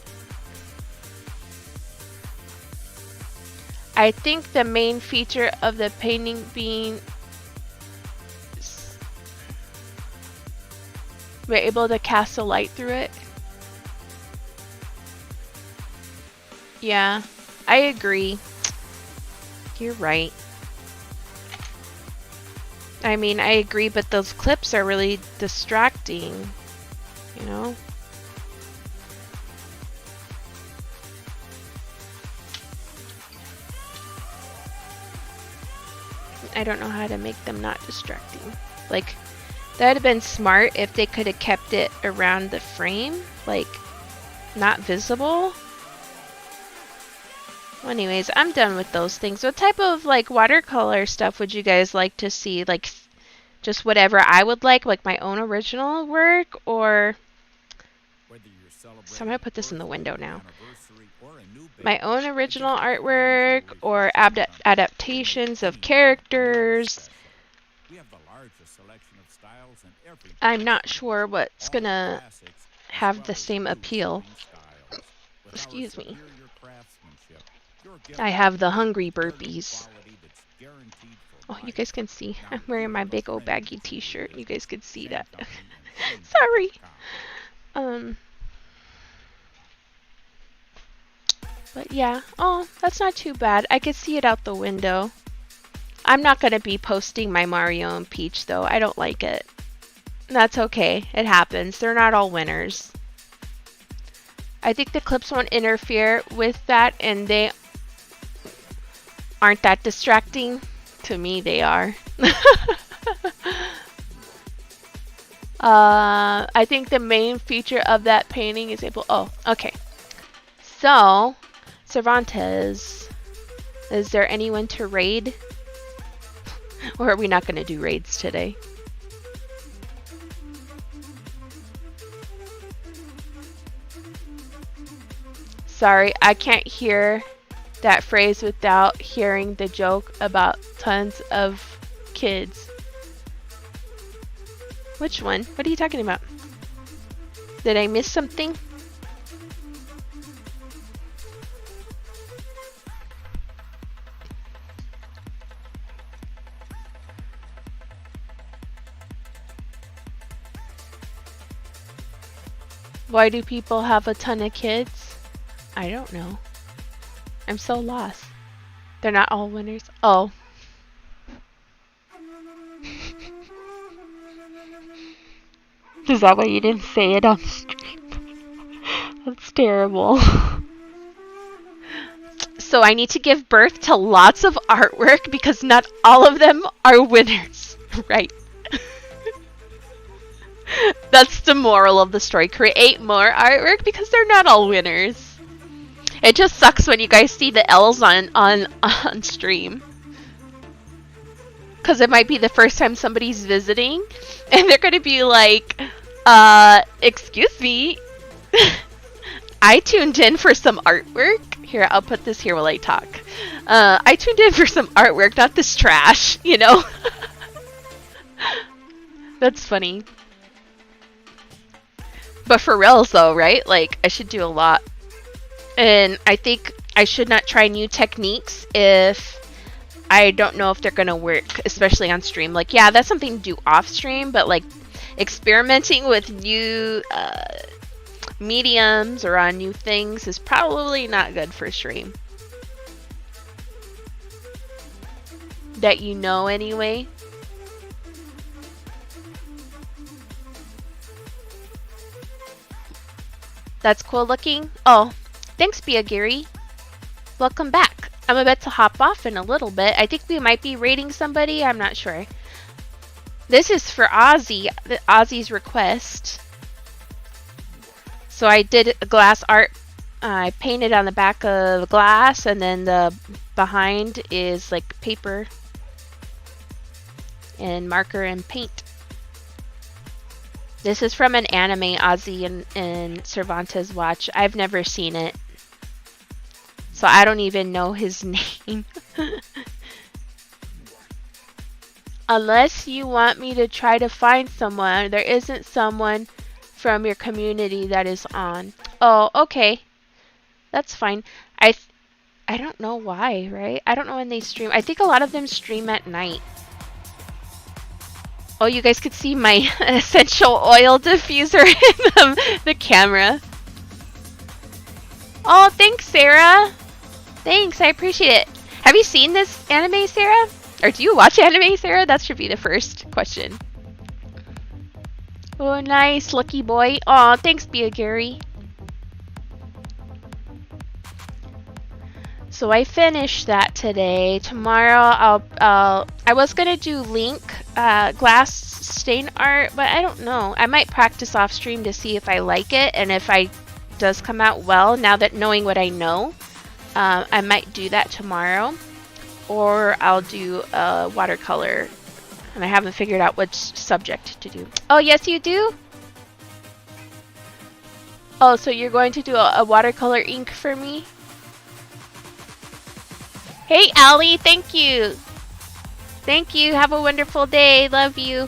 I think the main feature of the painting being we're able to cast a light through it. Yeah, I agree. You're right. I mean, I agree, but those clips are really distracting, you know? I don't know how to make them not distracting. Like, that would have been smart if they could have kept it around the frame, like, not visible. Well, anyways, I'm done with those things. What type of, like, watercolor stuff would you guys like to see? Like, just whatever I would like my own original work, or... So I'm going to put this in the window now. My own original artwork, or adaptations of characters. I'm not sure what's gonna have the same appeal. Excuse me. I have the hungry burpees. Oh, you guys can see. I'm wearing my big old baggy t-shirt. You guys can see that. Sorry. But yeah, oh, that's not too bad. I could see it out the window. I'm not going to be posting my Mario and Peach though. I don't like it. That's okay. It happens. They're not all winners. I think the clips won't interfere with that, and they aren't that distracting. To me, they are. I think the main feature of that painting is able... Oh, okay. So... Cervantes, is there anyone to raid? Or are we not going to do raids today? Sorry, I can't hear that phrase without hearing the joke about tons of kids. Which one? What are you talking about? Did I miss something? Why do people have a ton of kids? I don't know. I'm so lost. They're not all winners. Oh. Is that why you didn't say it on stream? That's terrible. So I need to give birth to lots of artwork because not all of them are winners, right? That's the moral of the story. Create more artwork because they're not all winners. It just sucks when you guys see the L's on stream. Because it might be the first time somebody's visiting and they're going to be like, excuse me, I tuned in for some artwork. Here, I'll put this here while I talk. I tuned in for some artwork, not this trash, you know? That's funny. But for reals though, right? Like, I should do a lot. And I think I should not try new techniques if I don't know if they're gonna work, especially on stream. Like, yeah, that's something to do off stream, but like experimenting with new mediums or on new things is probably not good for stream. That you know anyway. That's cool looking. Oh, thanks, Bia Gary. Welcome back. I'm about to hop off in a little bit. I think we might be rating somebody. I'm not sure. This is for Ozzy. Ozzy's request. So I did a glass art. I painted on the back of the glass, and then the behind is like paper and marker and paint. This is from an anime Ozzy and Cervantes watch. I've never seen it. So I don't even know his name. Unless you want me to try to find someone, there isn't someone from your community that is on. Oh, okay. That's fine. I don't know why, right? I don't know when they stream. I think a lot of them stream at night. Oh, you guys could see my essential oil diffuser in the camera. Oh, thanks, Sarah. Thanks, I appreciate it. Have you seen this anime, Sarah? Or do you watch anime, Sarah? That should be the first question. Oh, nice, lucky boy. Oh, thanks, Bia Gary. So I finished that today. Tomorrow I was gonna do Link glass stain art, but I don't know. I might practice off stream to see if I like it, and if I does come out well, now that knowing what I know, I might do that tomorrow, or I'll do a watercolor, and I haven't figured out which subject to do. Oh, yes, you do? Oh, so you're going to do a watercolor ink for me? Hey, Allie, thank you. Thank you. Have a wonderful day. Love you.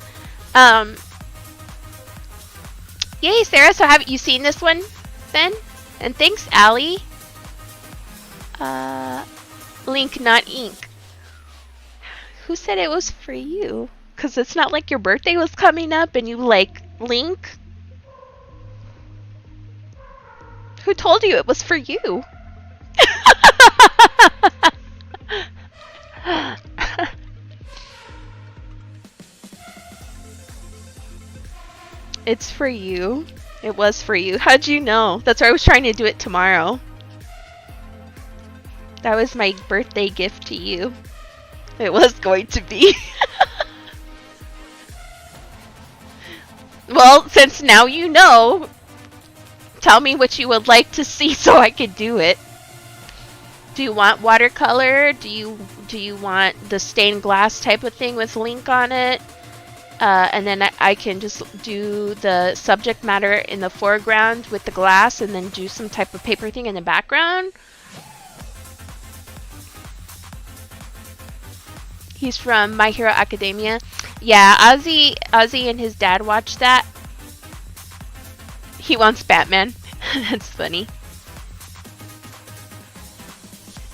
Yay, Sarah. So have you seen this one, then? And thanks, Allie. Link, not ink. Who said it was for you? Because it's not like your birthday was coming up and you like Link. Who told you it was for you? It's for you. It was for you. How'd you know? That's why I was trying to do it tomorrow. That was my birthday gift to you. It was going to be. Well, since now you know, tell me what you would like to see so I could do it. Do you want watercolor? Do you want the stained glass type of thing with Link on it? And then I can just do the subject matter in the foreground with the glass, and then do some type of paper thing in the background. He's from My Hero Academia. Yeah, Ozzy and his dad watched that. He wants Batman. That's funny.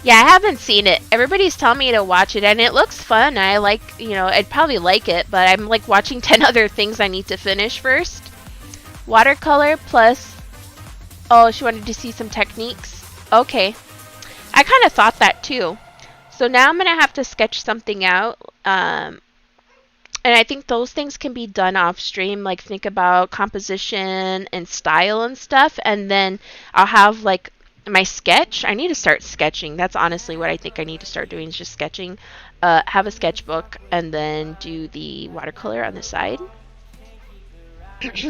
Yeah, I haven't seen it. Everybody's telling me to watch it, and it looks fun. I like, I'd probably like it, but I'm like watching 10 other things I need to finish first. Watercolor plus... Oh, she wanted to see some techniques. Okay. I kind of thought that too. So now I'm going to have to sketch something out. And I think those things can be done off stream, like think about composition and style and stuff. And then I'll have like my sketch. I need to start sketching. That's honestly what I think I need to start doing, is just sketching. Have a sketchbook and then do the watercolor on the side.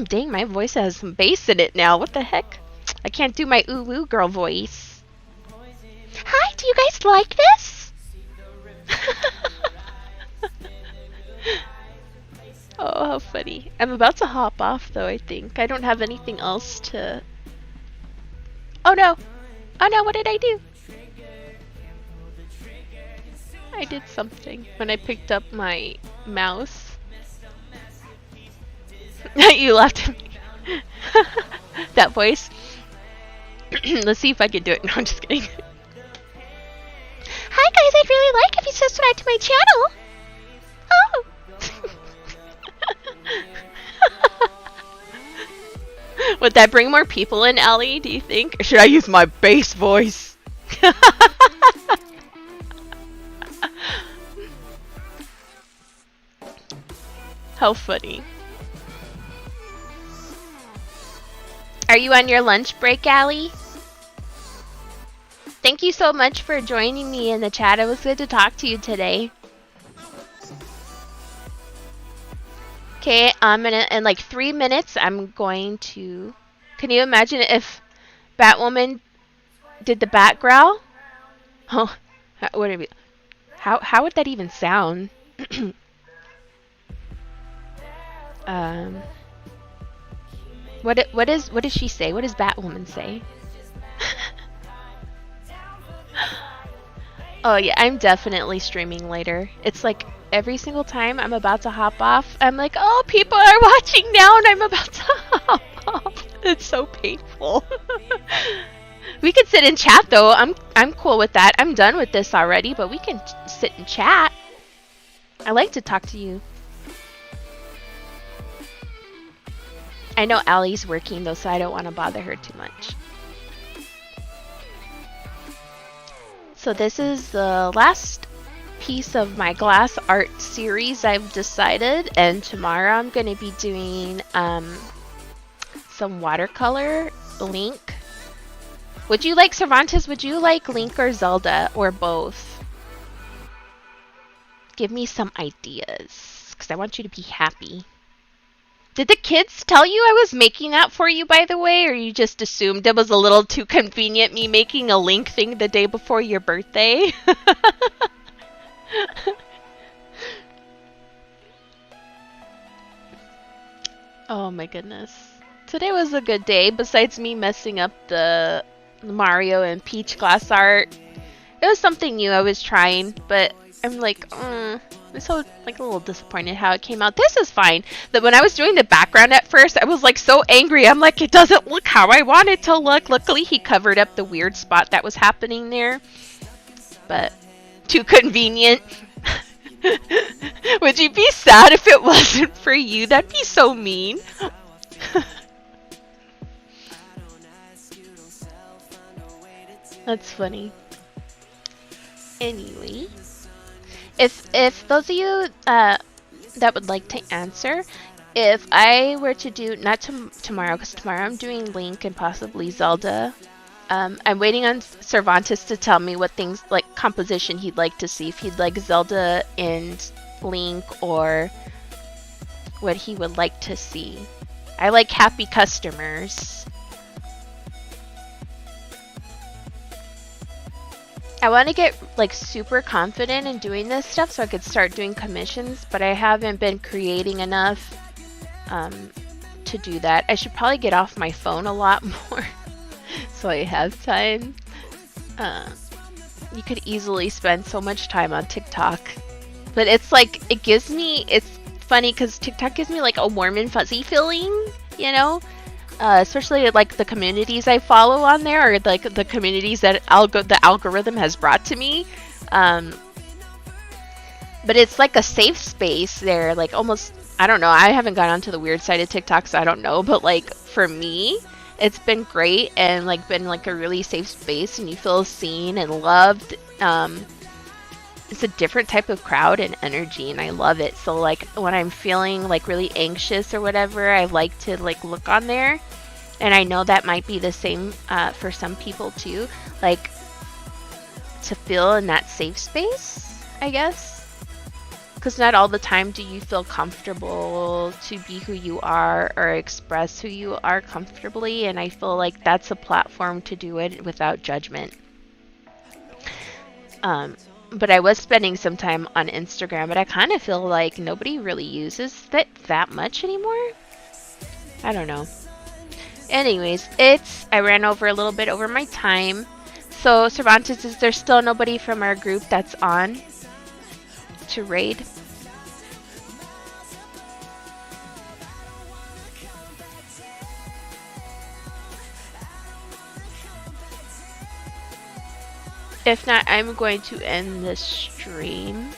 Dang, my voice has some bass in it now. What the heck? I can't do my ooh woo girl voice. Hi, do you guys like this? Oh, how funny. I'm about to hop off though, I think. I don't have anything else to... Oh no! Oh no, what did I do? I did something when I picked up my mouse. You laughed at me. That voice. Let's see if I can do it. No, I'm just kidding. Hi guys, I'd really like if you subscribe to my channel. Oh! Would that bring more people in, Ellie, do you think? Or should I use my bass voice? How funny. Are you on your lunch break, Allie? Thank you so much for joining me in the chat. It was good to talk to you today. Okay, I'm gonna, in like 3 minutes, I'm going to... Can you imagine if Batwoman did the bat growl? Oh, how would that even sound? What does she say? What does Batwoman say? Oh yeah, I'm definitely streaming later. It's like every single time I'm about to hop off, I'm like, oh, people are watching now and I'm about to hop off. It's so painful. We could sit and chat though. I'm cool with that. I'm done with this already, but we can sit and chat. I like to talk to you. I know Allie's working though, so I don't want to bother her too much. So this is the last piece of my glass art series, I've decided, and tomorrow I'm going to be doing some watercolor. Link. Would you like Cervantes? Would you like Link or Zelda, or both? Give me some ideas, because I want you to be happy. Did the kids tell you I was making that for you, by the way, or you just assumed it was a little too convenient, me making a Link thing the day before your birthday? Oh my goodness. Today was a good day, besides me messing up the Mario and Peach glass art. It was something new I was trying, but I'm like, I'm so like a little disappointed how it came out. This is fine. But when I was doing the background at first, I was like so angry. I'm like, it doesn't look how I want it to look. Luckily, he covered up the weird spot that was happening there. But too convenient. Would you be sad if it wasn't for you? That'd be so mean. That's funny. Anyway, if those of you that would like to answer, if I were to do, not tomorrow, because tomorrow I'm doing Link and possibly Zelda. I'm waiting on Cervantes to tell me what things, like composition, he'd like to see. If he'd like Zelda and Link, or what he would like to see. I like happy customers. I want to get like super confident in doing this stuff so I could start doing commissions, but I haven't been creating enough to do that. I should probably get off my phone a lot more so I have time. You could easily spend so much time on TikTok, but it's like, it gives me, it's funny because TikTok gives me like a warm and fuzzy feeling, you know? Especially like the communities I follow on there, or like the communities that the algorithm has brought to me. But it's like a safe space there, like almost, I don't know, I haven't gone onto the weird side of TikTok, so I don't know, but like for me, it's been great and like been like a really safe space, and you feel seen and loved. It's a different type of crowd and energy, and I love it. So like when I'm feeling like really anxious or whatever, I like to like look on there, and I know that might be the same for some people too, like to feel in that safe space, I guess. Because not all the time do you feel comfortable to be who you are or express who you are comfortably, and I feel like that's a platform to do it without judgment. But I was spending some time on Instagram, but I kind of feel like nobody really uses that much anymore. I don't know. Anyways, I ran over a little bit over my time. So Cervantes, is there still nobody from our group that's on to raid? If not, I'm going to end this stream.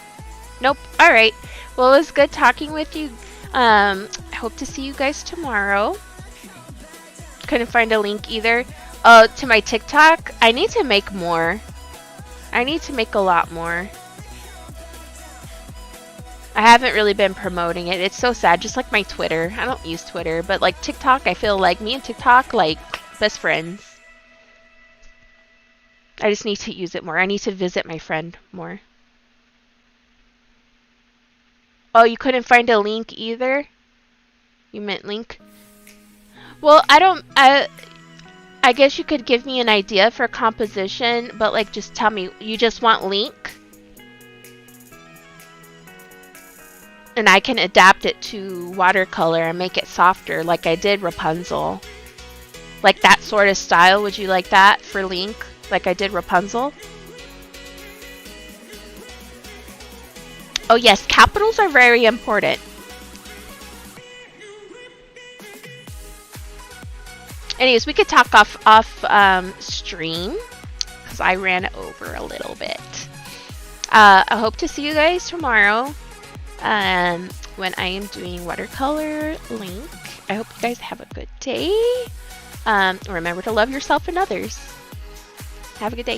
Nope. Alright. Well, it was good talking with you. I hope to see you guys tomorrow. Couldn't find a link either. To my TikTok. I need to make more. I need to make a lot more. I haven't really been promoting it. It's so sad. Just like my Twitter. I don't use Twitter. But like TikTok, I feel like me and TikTok, like best friends. I just need to use it more. I need to visit my friend more. Oh, you couldn't find a link either? You meant link? Well, I guess you could give me an idea for composition, but like just tell me, you just want link? And I can adapt it to watercolor and make it softer like I did Rapunzel. Like that sort of style, would you like that for link? Like I did Rapunzel? Oh yes, capitals are very important. Anyways, we could talk off stream because I ran over a little bit. I hope to see you guys tomorrow when I am doing watercolor link. I hope you guys have a good day. Remember to love yourself and others. Have a good day.